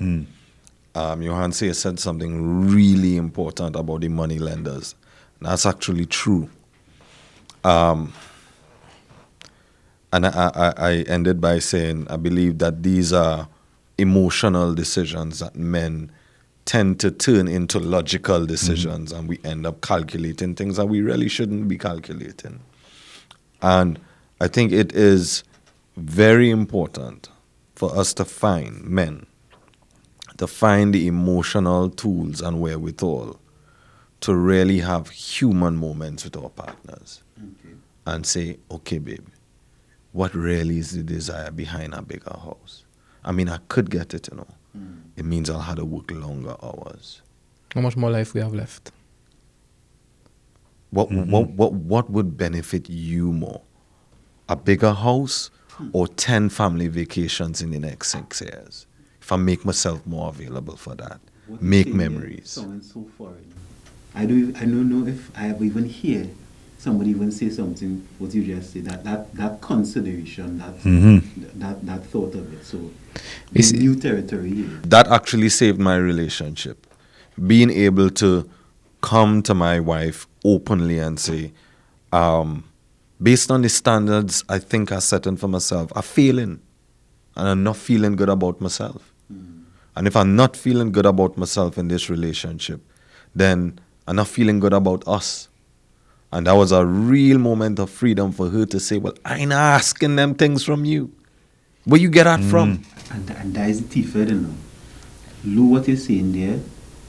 Johan said something really important about the money lenders. That's actually true. And I ended by saying I believe that these are emotional decisions that men tend to turn into logical decisions, and we end up calculating things that we really shouldn't be calculating. And I think it is very important for us to find the emotional tools and wherewithal to really have human moments with our partners. And say, okay, babe, what really is the desire behind a bigger house? I mean, I could get it, It means I'll have to work longer hours. How much more life we have left? What would benefit you more? A bigger house or 10 family vacations in the next 6 years? If I make myself more available for that, make memories. Someone so foreign. I don't know if I ever even hear somebody even say something what you just said, that consideration, that thought of it. So it's new territory here. That actually saved my relationship. Being able to come to my wife openly and say, based on the standards I think I set in for myself, I'm failing and I'm not feeling good about myself. And if I'm not feeling good about myself in this relationship, then I'm not feeling good about us. And that was a real moment of freedom for her to say, well, I ain't asking them things from you. Where you get that from? And that is the thief, Lou, what you're saying there,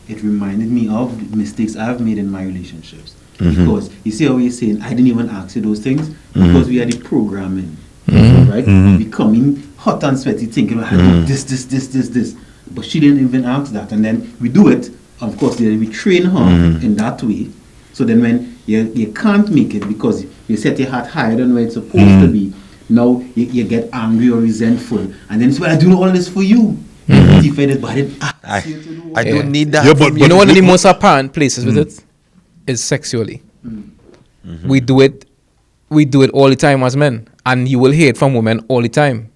it reminded me of mistakes I've made in my relationships. Because you see how you're saying, I didn't even ask you those things, because we had the programming, right? We come in hot and sweaty thinking, I do this. But she didn't even ask that. And then we do it, of course, then we train her in that way. So then when you can't make it because you set your heart higher than where it's supposed to be, now you get angry or resentful. And then it's, well, I do all this for you. Defended, but I didn't ask you to do I don't need that. Yeah, from but You know, one of the most apparent places with it is sexually. We do it all the time as men, and you will hear it from women all the time.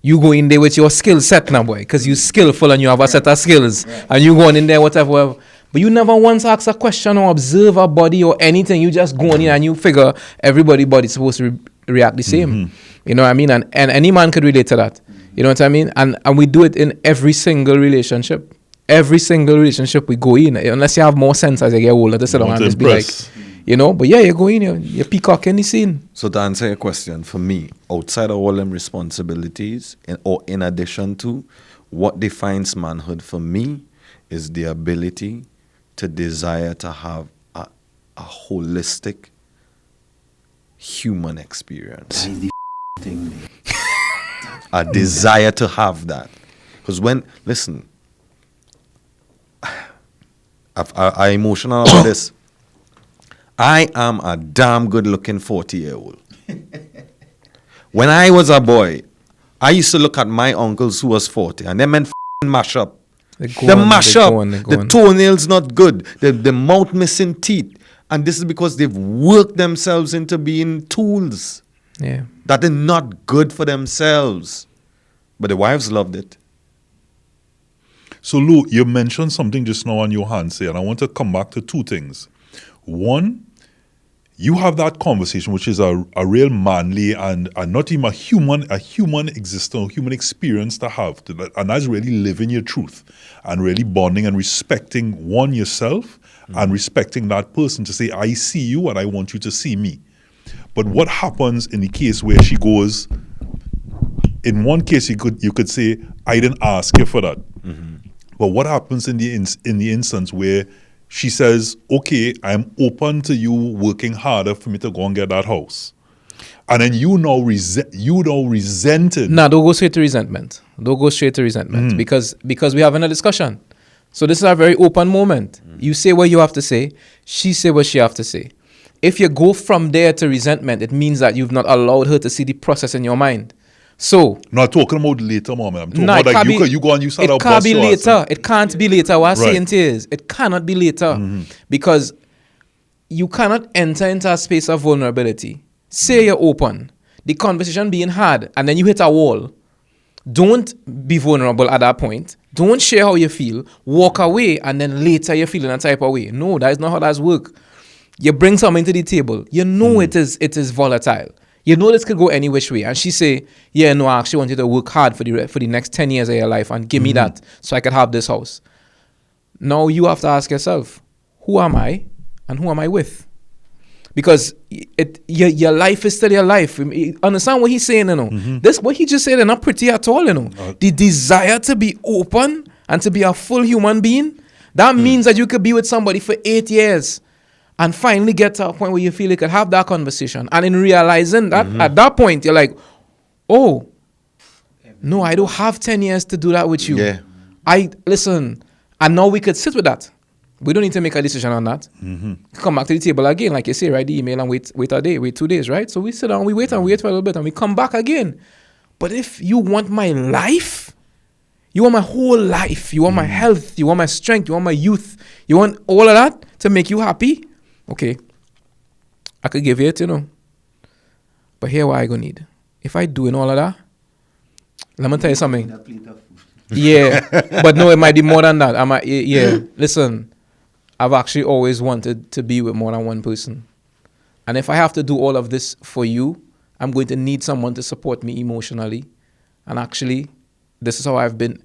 You go in there with your skill set now, boy, because you're skillful and you have a set of skills, and you going in there whatever. But you never once ask a question or observe a body or anything. You just go in and you figure everybody's body is supposed to react the same. You know what I mean? And any man could relate to that. You know what I mean? And we do it in every single relationship. Every single relationship we go in, unless you have more sense as you get older to sit down and just be like, you know, but yeah, you go in, you peacock in the scene. So to answer your question, for me, outside of all them responsibilities, or in addition to, what defines manhood for me is the ability to desire to have a holistic human experience. That is the thing, man. A desire to have that. Because listen, I'm emotional about this. I am a damn good looking 40-year-old. When I was a boy, I used to look at my uncles who was 40 and them men mash up. They mash up. The toenails not good. The mouth missing teeth. And this is because they've worked themselves into being tools. Yeah. That are not good for themselves. But the wives loved it. So, Lou, you mentioned something just now on your handset, and I want to come back to two things. One, you have that conversation, which is a real manly and not even a human existence, human experience to have. And that's really living your truth and really bonding and respecting one yourself and respecting that person to say, I see you and I want you to see me. But what happens in the case where she goes, in one case you could say, I didn't ask you for that. But what happens in the instance where she says, okay, I'm open to you working harder for me to go and get that house. And then you now resented. No, don't go straight to resentment. Don't go straight to resentment because we're having a discussion. So this is a very open moment. You say what you have to say. She say what she have to say. If you go from there to resentment, it means that you've not allowed her to see the process in your mind. So not talking about later, mom. I'm talking about like you go and you start. It can't be later. It can't be later. What I'm saying is, it cannot be later because you cannot enter into a space of vulnerability. Say you're open, the conversation being had, and then you hit a wall. Don't be vulnerable at that point. Don't share how you feel. Walk away, and then later you're feeling a type of way. No, that is not how that works. You bring something to the table. You know it is volatile. You know this could go any which way. And she say, yeah, no, I actually want you to work hard for the next 10 years of your life and give me that so I can have this house. Now you have to ask yourself, who am I and who am I with? Because your life is still your life. Understand what he's saying, you know? This, what he just said, is not pretty at all, you know? The desire to be open and to be a full human being, that means that you could be with somebody for 8 years and finally get to a point where you feel you could have that conversation. And in realizing that, at that point, you're like, oh, no, I don't have 10 years to do that with you. Yeah. Listen, and now we could sit with that. We don't need to make a decision on that. Come back to the table again, like you say, write the email and wait a day, wait 2 days, right? So we sit down, we wait for a little bit, and we come back again. But if you want my life, you want my whole life, you want my health, you want my strength, you want my youth, you want all of that to make you happy, okay, I could give you it, you know. But here what I gonna need. If I doing all of that, let me tell you something. Yeah, but no, it might be more than that. Listen, I've actually always wanted to be with more than one person. And if I have to do all of this for you, I'm going to need someone to support me emotionally. And actually, this is how I've been.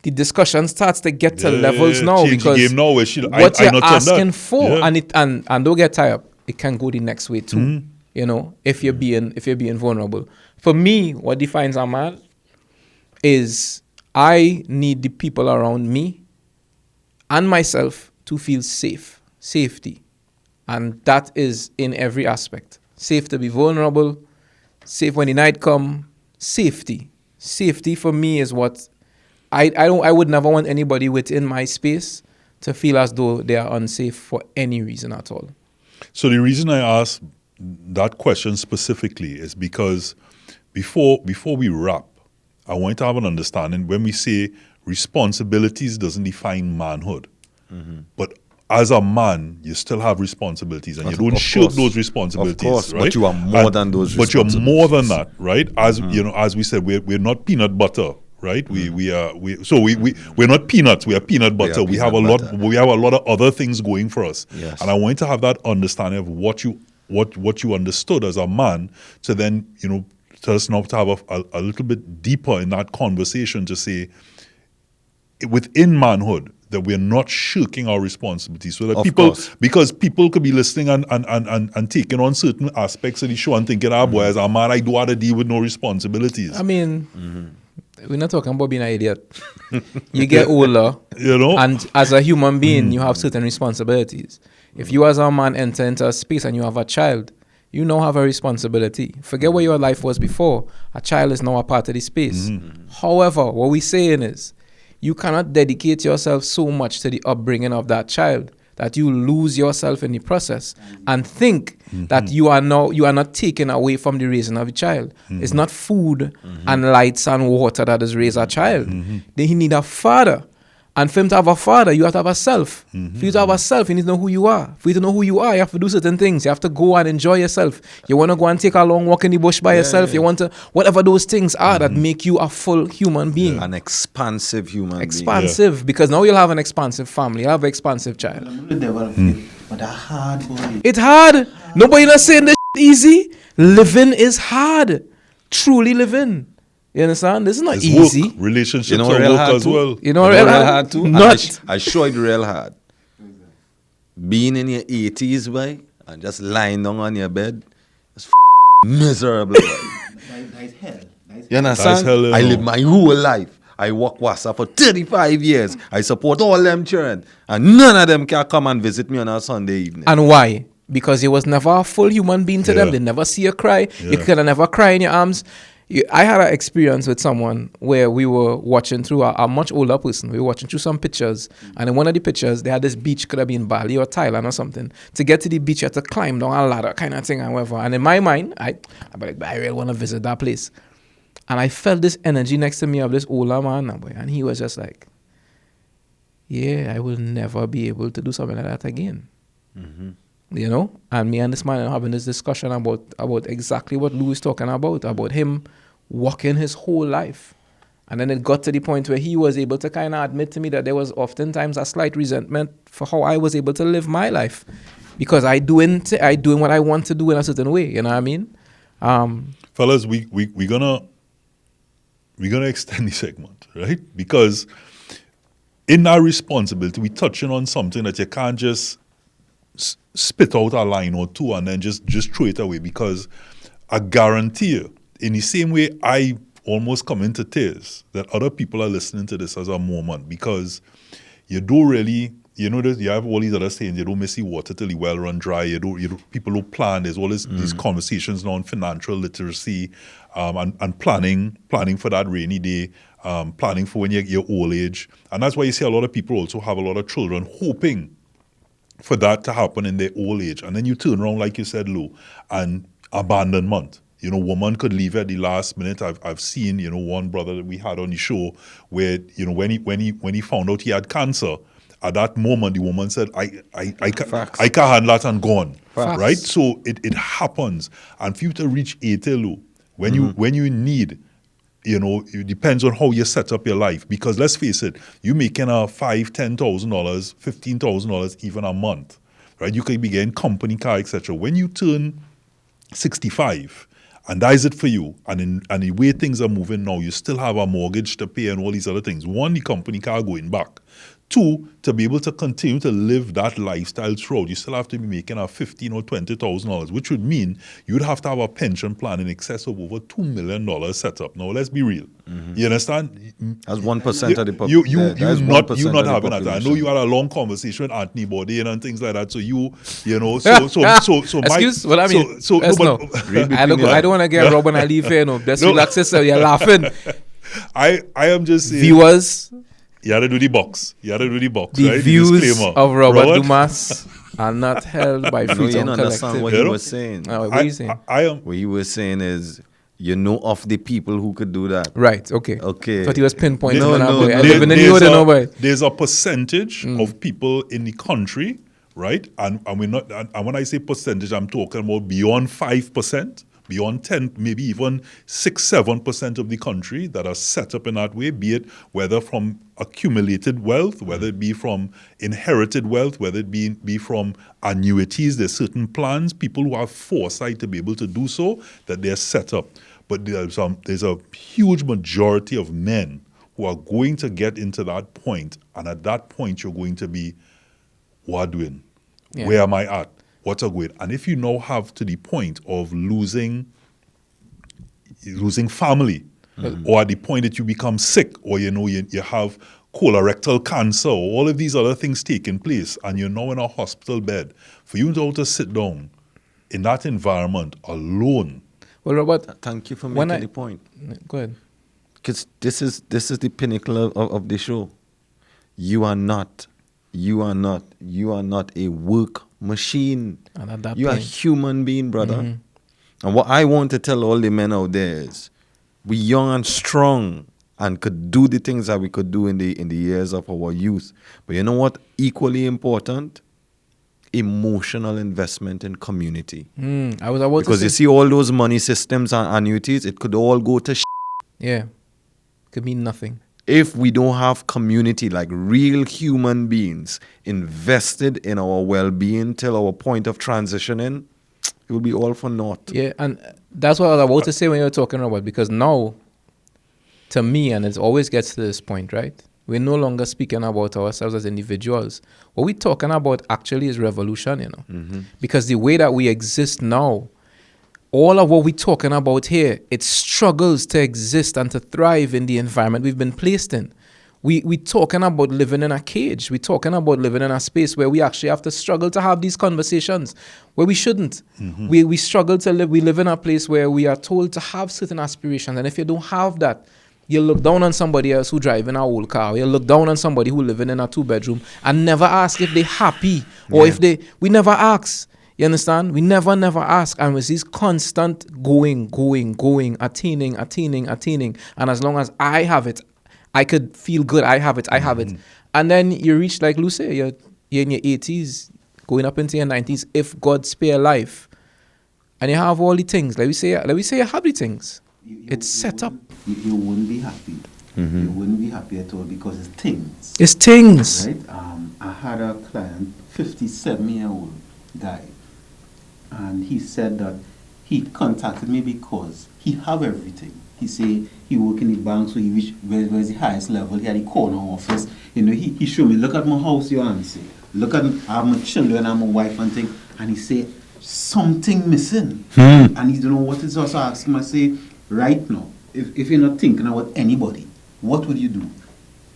The discussion starts to get to levels now because what you're asking for, and don't get tired, it can go the next way too. You know, if you're being vulnerable. For me, what defines a man is I need the people around me and myself to feel safety. And that is in every aspect. Safe to be vulnerable, safe when the night come, safety. Safety for me is what I would never want anybody within my space to feel as though they are unsafe for any reason at all. So the reason I asked that question specifically is because before we wrap, I want to have an understanding when we say responsibilities doesn't define manhood. But as a man, you still have responsibilities and you don't shirk those responsibilities. Of course, right? but you are more than those responsibilities. But you're more than that, right? As you know, as we said, we're not peanut butter, right? We're not peanuts, we are peanut butter. We have a lot of other things going for us. Yes. And I want to have that understanding of what you understood as a man to then, you know, tell us now to have a little bit deeper in that conversation to say within manhood that we're not shirking our responsibilities so that because people could be listening and taking on certain aspects of the show and thinking, boy, as a man, I do have to deal with no responsibilities. I mean, we're not talking about being an idiot. You get older, you know, and as a human being, you have certain responsibilities. If you as a man enter into a space and you have a child, you now have a responsibility. Forget what your life was before. A child is now a part of the space. However, what we're saying is, you cannot dedicate yourself so much to the upbringing of that child that you lose yourself in the process and think that you are not taken away from the raising of a child. It's not food and lights and water that has raised a child. They need a father. And for him to have a father, you have to have a self. For you to have a self, you need to know who you are. For you to know who you are, you have to do certain things. You have to go and enjoy yourself. You want to go and take a long walk in the bush by yourself. You want to, whatever those things are that make you a full human being. An expansive human being. Expansive, because now you'll have an expansive family. You'll have an expansive child. But a hard boy. It's hard. Nobody not saying this easy. Living is hard. Truly living. You understand? This is not It's easy. work. Relationships You know are real work hard as too? well. You know, real real hard too? Not. I show it real hard. Being in your 80s, boy, and just lying down on your bed, it's miserable, boy. That is hell. That is You understand? That's hell, you I know. live my whole life. I work Wassa for 35 years. I support all them children. And none of them can come and visit me on a Sunday evening. And why? Because you was never a full human being to them. Yeah. They never see you cry. You Yeah. could never cry in your arms. I had an experience with someone where we were watching through a much older person. We were watching through some pictures. And in one of the pictures, they had this beach, could have been Bali or Thailand or something. To get to the beach, you had to climb down a ladder kind of thing and whatever. And in my mind, I really want to visit that place. And I felt this energy next to me of this older man. And he was just like, yeah, I will never be able to do something like that again. You know, and me and this man are having this discussion about exactly what Lou is talking about him walking his whole life. And then it got to the point where he was able to kind of admit to me that there was oftentimes a slight resentment for how I was able to live my life, because I doing what I want to do in a certain way. You know what I mean? Fellas, we're gonna extend the segment, right? Because in our responsibility, we're touching on something that you can't just spit out a line or two and then just throw it away, because I guarantee you, in the same way I almost come into tears, that other people are listening to this as a moment, because you don't really, you know, you have all these other sayings, you don't miss the water till the well run dry, you don't, people don't plan, there's all these conversations now on financial literacy, and planning for that rainy day, planning for when you're your old age. And that's why you see a lot of people also have a lot of children hoping for that to happen in their old age. And then you turn around, like you said, Lou, and abandonment. You know, woman could leave at the last minute. I've seen, you know, one brother that we had on the show where, you know, when he found out he had cancer, at that moment the woman said, I can't handle that and gone. Facts. Right? So it happens. And for you to reach 80, Lou, when you need, you know, it depends on how you set up your life. Because let's face it, you making $5,000, $10,000, $15,000 even a month, right? You could be getting company car, etc. When you turn 65, and that is it for you, and the way things are moving now, you still have a mortgage to pay and all these other things. One, the company car going back. Two, to be able to continue to live that lifestyle throughout, you still have to be making a $15,000 or $20,000, which would mean you would have to have a pension plan in excess of over $2 million set up. Now, let's be real. You understand? That's 1% of the population. You're not having that. I know you had a long conversation with Anthony Bourdain and things like that. So you know, so Excuse what I mean. So Let's no, know. but I don't want to get robbed when I leave here. No, just relax yourself. You're laughing. I am just saying. Viewers, You had to do the box. the right? views Disclaimer. of Robert Dumas are not held by No, you Freedom don't understand Collective. what You he know? was saying. What are you saying? I am. What he was saying is, you know of the people who could do that. Right, okay. Okay. Thought he was pinpointing No, on that no, boy. I no. live in the New Order, boy. There's a percentage of people in the country, right? And we're not. And when I say percentage, I'm talking about beyond 5%, beyond 10, maybe even 6-7% of the country that are set up in that way. Be it whether from accumulated wealth, whether it be from inherited wealth, whether it be from annuities. There's certain plans, people who have foresight to be able to do so, that they're set up. But there's a huge majority of men who are going to get into that point, and at that point you're going to be, what doing? Yeah. Where am I at? What's a good? And if you now have to the point of losing family, or at the point that you become sick, or you have colorectal cancer, or all of these other things taking place, and you're now in a hospital bed, for you to sit down in that environment alone. Well, Robert, Thank you for When making I- the point. go ahead. Because this is the pinnacle of the show. You are not a work machine. And at that You are a point, human being, brother. And what I want to tell all the men out there is, we young and strong. and could do the things that we could do in the years of our youth. But you know what? Equally important, emotional investment in community. I was about Because to you say, see all those money systems and annuities, it could all go to yeah, could mean nothing. if we don't have community, like real human beings invested in our well-being till our point of transitioning, it will be all for naught. Yeah, and that's what I was about to say when you were talking about, because now, to me, and it always gets to this point, right? We're no longer speaking about ourselves as individuals. What we're talking about actually is revolution, you know? Because the way that we exist now, all of what we're talking about here, it struggles to exist and to thrive in the environment we've been placed in. We're talking about living in a cage. We're talking about living in a space where we actually have to struggle to have these conversations where we shouldn't. We struggle to live. We live in a place where we are told to have certain aspirations. And if you don't have that, you look down on somebody else who driving a old car. You look down on somebody who living in a 2-bedroom and never ask if they're happy or if we never ask. You understand? We never ask. And with this constant going, attaining. And as long as I have it, I could feel good. I have it. And then you reach, like Lou said, you're in your 80s, going up into your 90s, if God spare life. And you have all the things. Let me say you have the things. It's set up. You wouldn't be happy. You wouldn't be happy at all because it's things. It's things. Right? I had a client, 57-year-old guy, and he said that he contacted me because he have everything. He say he work in the bank, so he reach where's the highest level. He had a corner office. You know, he showed me, look at my house, you answer. Look at I have my children and my wife and thing. And he say something missing. And he don't know what it is. Also ask him, I say, right now, if you're not thinking about anybody, what would you do?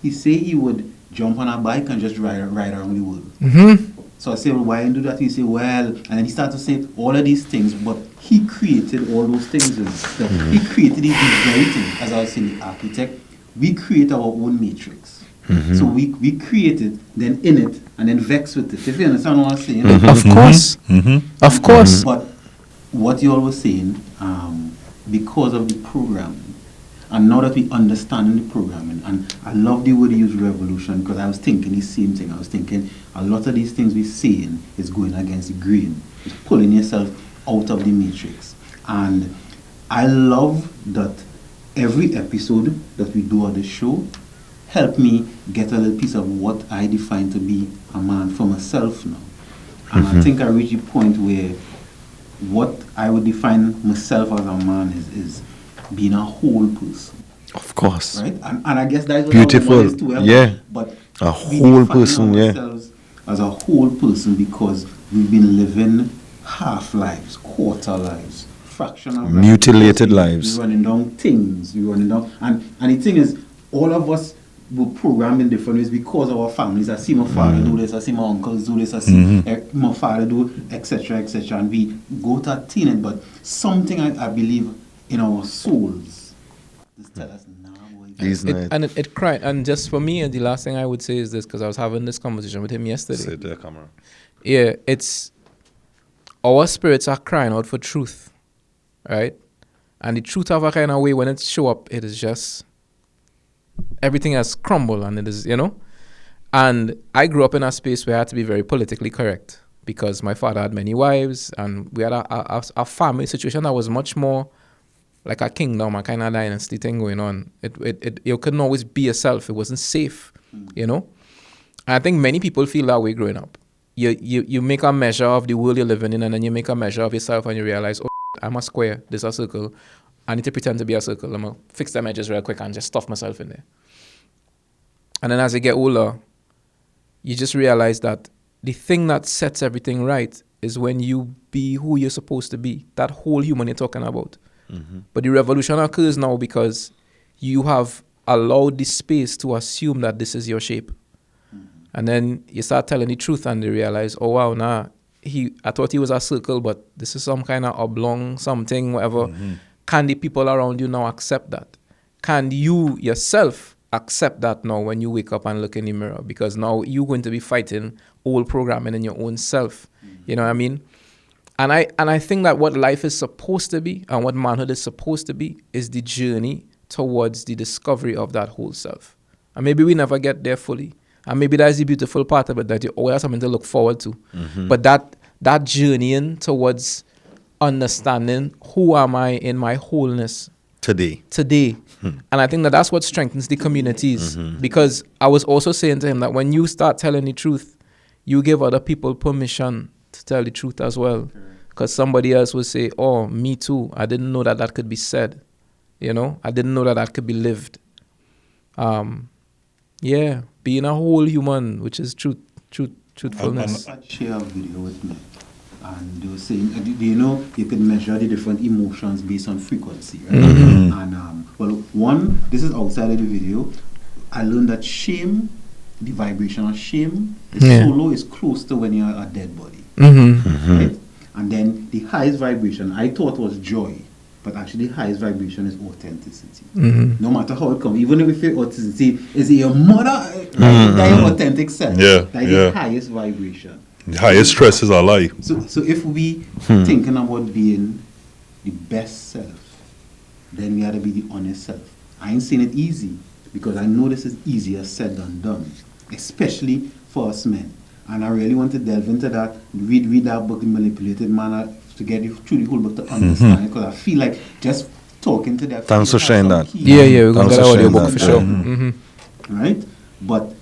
He say he would jump on a bike and just ride around the world. So I say, well, why do that? He say, well, and then he started to say all of these things, but he created all those things. He created these very things. As I was saying, the architect, we create our own matrix. So we create it, then in it, and then vex with it. If you understand what I'm saying. Of course. Of course. But what you all were saying, because of the programming, and now that we understand the programming, and I love the word you use, revolution, because I was thinking the same thing. I was thinking a lot of these things we're saying is going against the grain. It's pulling yourself out of the matrix. And I love that every episode that we do on the show help me get a little piece of what I define to be a man for myself now. And I think I reached a point where what I would define myself as a man is being a whole person. Of course. Right? And I guess that's what beautiful. Is too, yeah. But a whole person, ourselves as a whole person because we've been living half lives, quarter lives, fractional lives. Mutilated lives. We're running down things. And the thing is, all of us were programmed in different ways because of our families. I see my father do this, I see my uncles do this, I see my father do, etc., etc. And we go to attain it, but something I believe in our souls just tell us now. It cried. And just for me, the last thing I would say is this, because I was having this conversation with him yesterday. Say the camera. Yeah, it's our spirits are crying out for truth, right? And the truth of a kind of way, when it show up, it is just everything has crumbled, and it is, you know. And I grew up in a space where I had to be very politically correct because my father had many wives, and we had a family situation that was much more like a kingdom, a kind of dynasty thing going on. You couldn't always be yourself. It wasn't safe, you know. And I think many people feel that way growing up. You make a measure of the world you're living in, and then you make a measure of yourself, and you realize, oh, I'm a square, this is a circle. I need to pretend to be a circle. I'm going to fix them edges real quick and just stuff myself in there. And then as you get older, you just realize that the thing that sets everything right is when you be who you're supposed to be, that whole human you're talking about. But the revolution occurs now because you have allowed the space to assume that this is your shape. And then you start telling the truth and you realize, oh wow, I thought he was a circle, but this is some kind of oblong something, whatever. Can the people around you now accept that? Can you yourself accept that now when you wake up and look in the mirror? Because now you're going to be fighting old programming in your own self. You know what I mean? And I think that what life is supposed to be and what manhood is supposed to be is the journey towards the discovery of that whole self. And maybe we never get there fully. And maybe that's the beautiful part of it, that you always have something to look forward to. But that journeying towards understanding who am I in my wholeness Today. And I think that that's what strengthens the communities. Because I was also saying to him that when you start telling the truth, you give other people permission to tell the truth as well. Because somebody else will say, oh, me too. I didn't know that that could be said. You know, I didn't know that that could be lived. Yeah, being a whole human, which is truthfulness. I share a video with me, and they were saying, do you know you can measure the different emotions based on frequency, right? And well, one, this is outside of the video. I learned that shame, the vibration of shame, the solo is close to when you're a dead body, right? And then the highest vibration I thought was joy. But actually, the highest vibration is authenticity. No matter how it comes, even if your authenticity is your mother, that your authentic self, that is the highest vibration. The highest stress is our life. So if we thinking about being the best self, then we have to be the honest self. I ain't saying it easy, because I know this is easier said than done, especially for us men. And I really want to delve into that, read that book, The Manipulated Man, to get you through the whole book to understand it, because I feel like just talking to that. Thanks for sharing that. Yeah, we're going to get audio book for sure. Right? But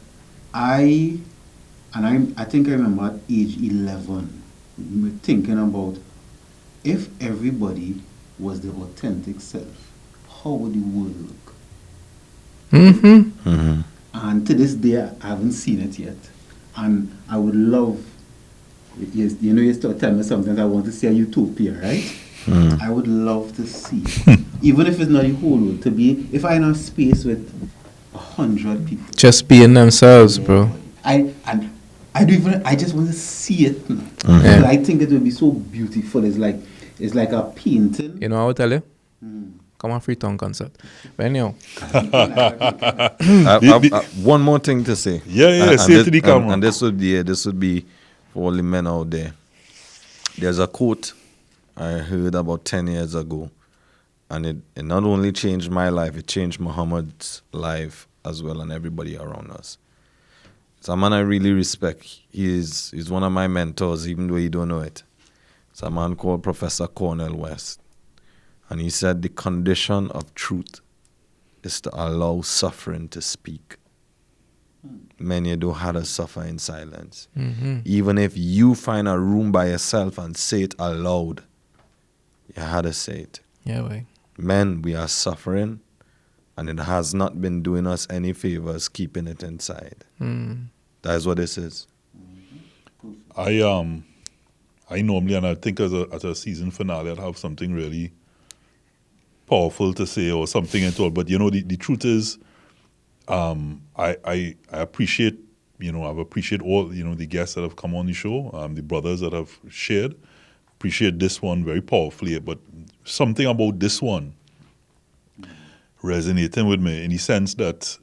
I think I remember at age 11, we were thinking about, if everybody was the authentic self, how would the world look? And to this day, I haven't seen it yet. And I would love, you know, you start telling me sometimes I want to see a utopia, right? I would love to see, even if it's not the whole world, to be, if I'm in a space with 100 people. Just being themselves, bro. I just want to see it now. I think it would be so beautiful. It's like a painting. You know what I would tell you? Come on, Freetown concert. But anyhow. One more thing to say. Say it to the camera. And this would be for all the men out there. There's a quote I heard about 10 years ago, and it not only changed my life, it changed Muhammad's life as well, and everybody around us. It's a man I really respect. He's one of my mentors, even though you don't know it. It's a man called Professor Cornel West. And he said the condition of truth is to allow suffering to speak. Many don't have to suffer in silence. Even if you find a room by yourself and say it aloud, you had to say it. Yeah, way. Men, we are suffering, and it has not been doing us any favors keeping it inside. That is what this is. I normally, and I think as a season finale, I'd have something really powerful to say or something at all. But, you know, the truth is, I appreciate, you know, I've appreciated all, you know, the guests that have come on the show, the brothers that have shared. Appreciate this one very powerfully, but something about this one resonating with me in the sense that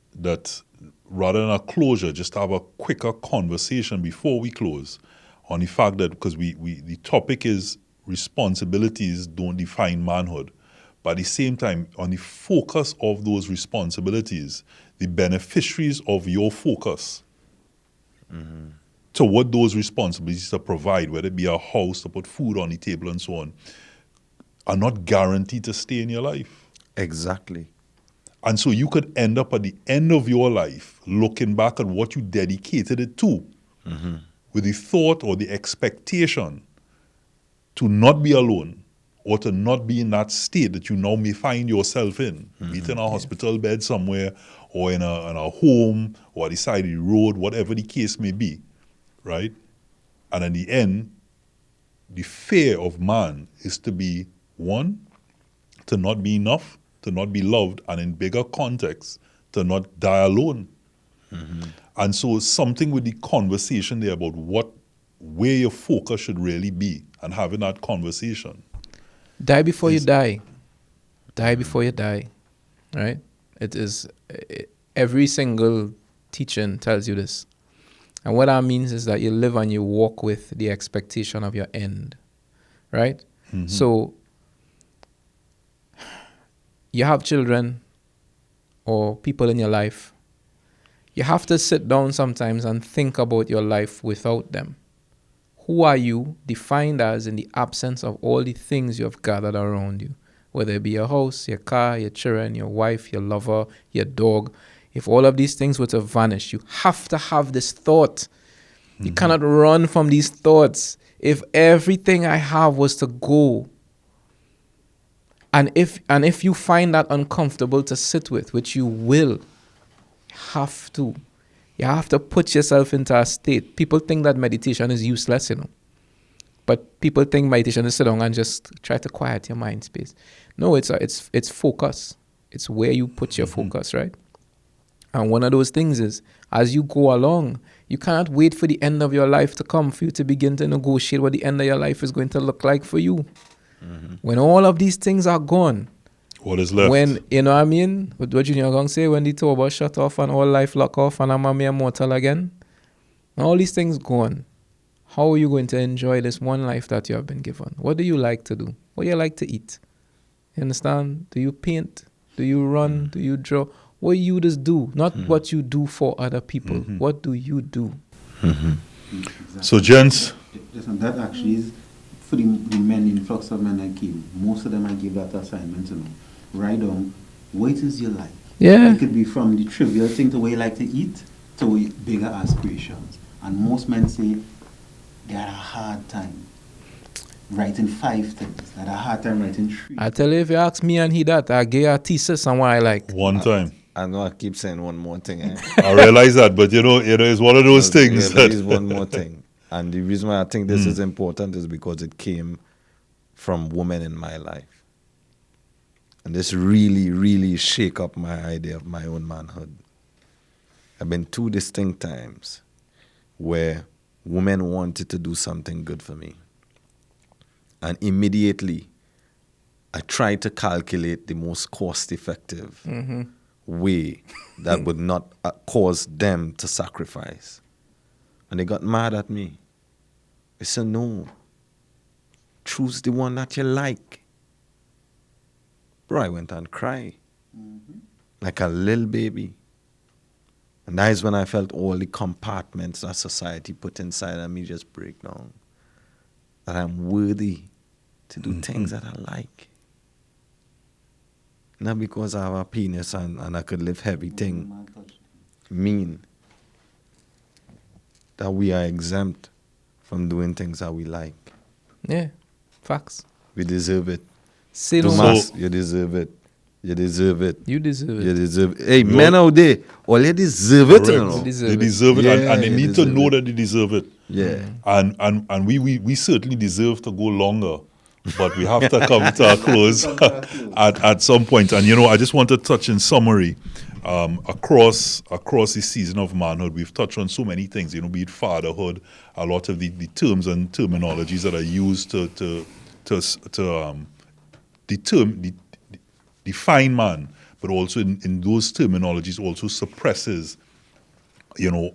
rather than a closure, just have a quicker conversation before we close on the fact that, because the topic is responsibilities don't define manhood. But at the same time, on the focus of those responsibilities, the beneficiaries of your focus to what those responsibilities to provide, whether it be a house, to put food on the table and so on, are not guaranteed to stay in your life. Exactly. And so you could end up at the end of your life looking back at what you dedicated it to with the thought or the expectation to not be alone, or to not be in that state that you now may find yourself in, be it in a hospital bed somewhere, or in a home, or at the side of the road, whatever the case may be, right? And in the end, the fear of man is to be, one, to not be enough, to not be loved, and in bigger context, to not die alone. And so something with the conversation there about where your focus should really be, and having that conversation. Die before you die. Die before you die. Right? It is, every single teaching tells you this. And what that means is that you live and you walk with the expectation of your end. Right? So, you have children, or people in your life, you have to sit down sometimes and think about your life without them. Who are you defined as in the absence of all the things you have gathered around you? Whether it be your house, your car, your children, your wife, your lover, your dog. If all of these things were to vanish, you have to have this thought. You cannot run from these thoughts. If everything I have was to go, and if you find that uncomfortable to sit with, which you will, you have to put yourself into a state. People think that meditation is useless, but people think meditation is sit down and just try to quiet your mind space. No, it's focus. It's where you put your focus, right? And one of those things is, as you go along, you cannot wait for the end of your life to come for you to begin to negotiate what the end of your life is going to look like for you. When all of these things are gone, what is left? When, you know what I mean? What Junior going to say, when the turbo shut off and all life lock off and I'm a mere mortal again, and all these things gone, how are you going to enjoy this one life that you have been given? What do you like to do? What do you like to eat? You understand? Do you paint? Do you run? Do you draw? What you just do, not what you do for other people. What do you do? Exactly. So, gents, Listen, that actually is for the men, influx of men I came. Most of them I give that assignment to know. Write down what it is you like. Yeah. It could be from the trivial thing to what you like to eat to bigger aspirations. And most men say they had a hard time writing 5 things. They had a hard time writing 3. I tell you, if you ask me and he that, I give a thesis on what I like. one time. I know I keep saying one more thing. I realize that, but it's one of those things There that is one more thing. And the reason why I think this is important is because it came from women in my life. And this really, really shake up my idea of my own manhood. I've been 2 distinct times where women wanted to do something good for me. And immediately, I tried to calculate the most cost-effective way that would not cause them to sacrifice. And they got mad at me. They said, no, choose the one that you like. Bro, I went and cried like a little baby. And that is when I felt all the compartments that society put inside of me just break down. That I'm worthy to do things that I like. Not because I have a penis and I could lift heavy thing. Mean that we are exempt from doing things that we like. Yeah, facts. We deserve it. Say no more. Tomas, you deserve it. You deserve it. You deserve You it. deserve it. Hey, men out there, all you deserve it. You know? You deserve They it. deserve it, Yeah, and they they need to deserve know it. that they deserve it. Yeah. And we certainly deserve to go longer, but we have to come to a close at some point. And I just want to touch in summary across the season of manhood. We've touched on so many things, be it fatherhood, a lot of the terms and terminologies that are used to define man, but also in those terminologies also suppresses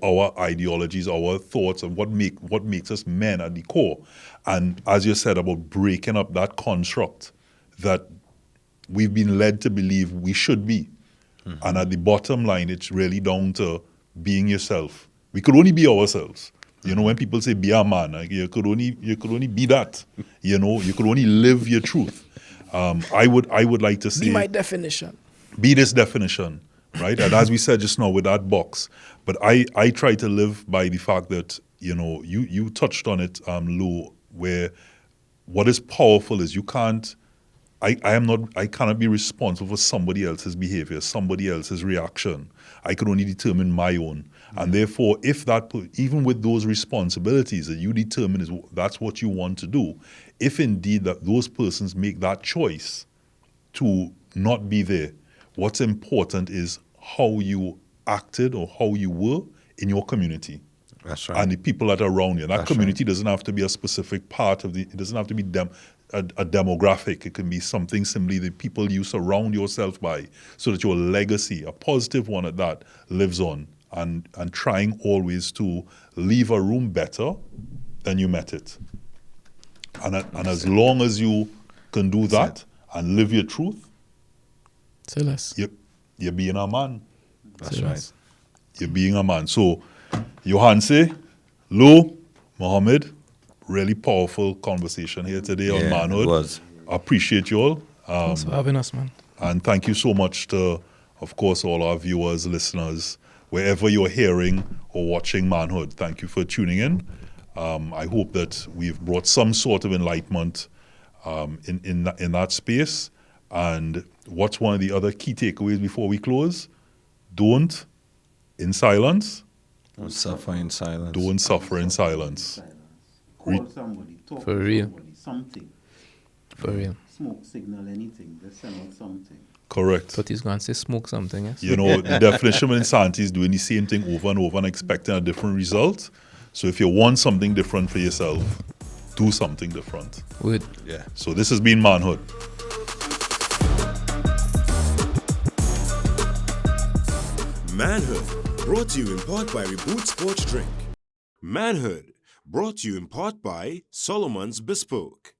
our ideologies, our thoughts, and what makes us men at the core. And as you said about breaking up that construct that we've been led to believe we should be. And at the bottom line, it's really down to being yourself. We could only be ourselves. When people say be a man, you could only be that. You could only live your truth. I would like to say Be my definition. Be this definition, right? And as we said just now with that box, but I try to live by the fact that you touched on it, Lou, where what is powerful is you can't. I cannot be responsible for somebody else's behavior, somebody else's reaction. I can only determine my own. And therefore, if even with those responsibilities that you determine that's what you want to do, if indeed that those persons make that choice to not be there, what's important is how you acted or how you were in your community. That's right. And the people that are around you. That That's community doesn't have to be a specific part of it doesn't have to be a demographic. It can be something simply the people you surround yourself by, so that your legacy, a positive one at that, lives on. And trying always to leave a room better than you met it. And as long as you can do that and live your truth, Say less. you're being a man. That's So right. You're being a man. So, Johanse, Lou, Mohammed, really powerful conversation here today on Yeah, Manhood. it was. I appreciate you all. Thanks for having us, man. And thank you so much to, of course, all our viewers, listeners, wherever you're hearing or watching Manhood. Thank you for tuning in. I hope that we've brought some sort of enlightenment in that space. And what's one of the other key takeaways before we close? Don't in silence. Don't suffer in silence. Don't suffer in silence. Call somebody, talk For to real. somebody, something. For real. Smoke signal, anything. Just send out something. Correct. But he's going to say smoke something, yes? You know, the definition of insanity is doing the same thing over and over and expecting a different result. So if you want something different for yourself, do something different. Would. Yeah. So this has been Manhood. Manhood, brought to you in part by Reboot Sports Drink. Manhood, brought to you in part by Solomon's Bespoke.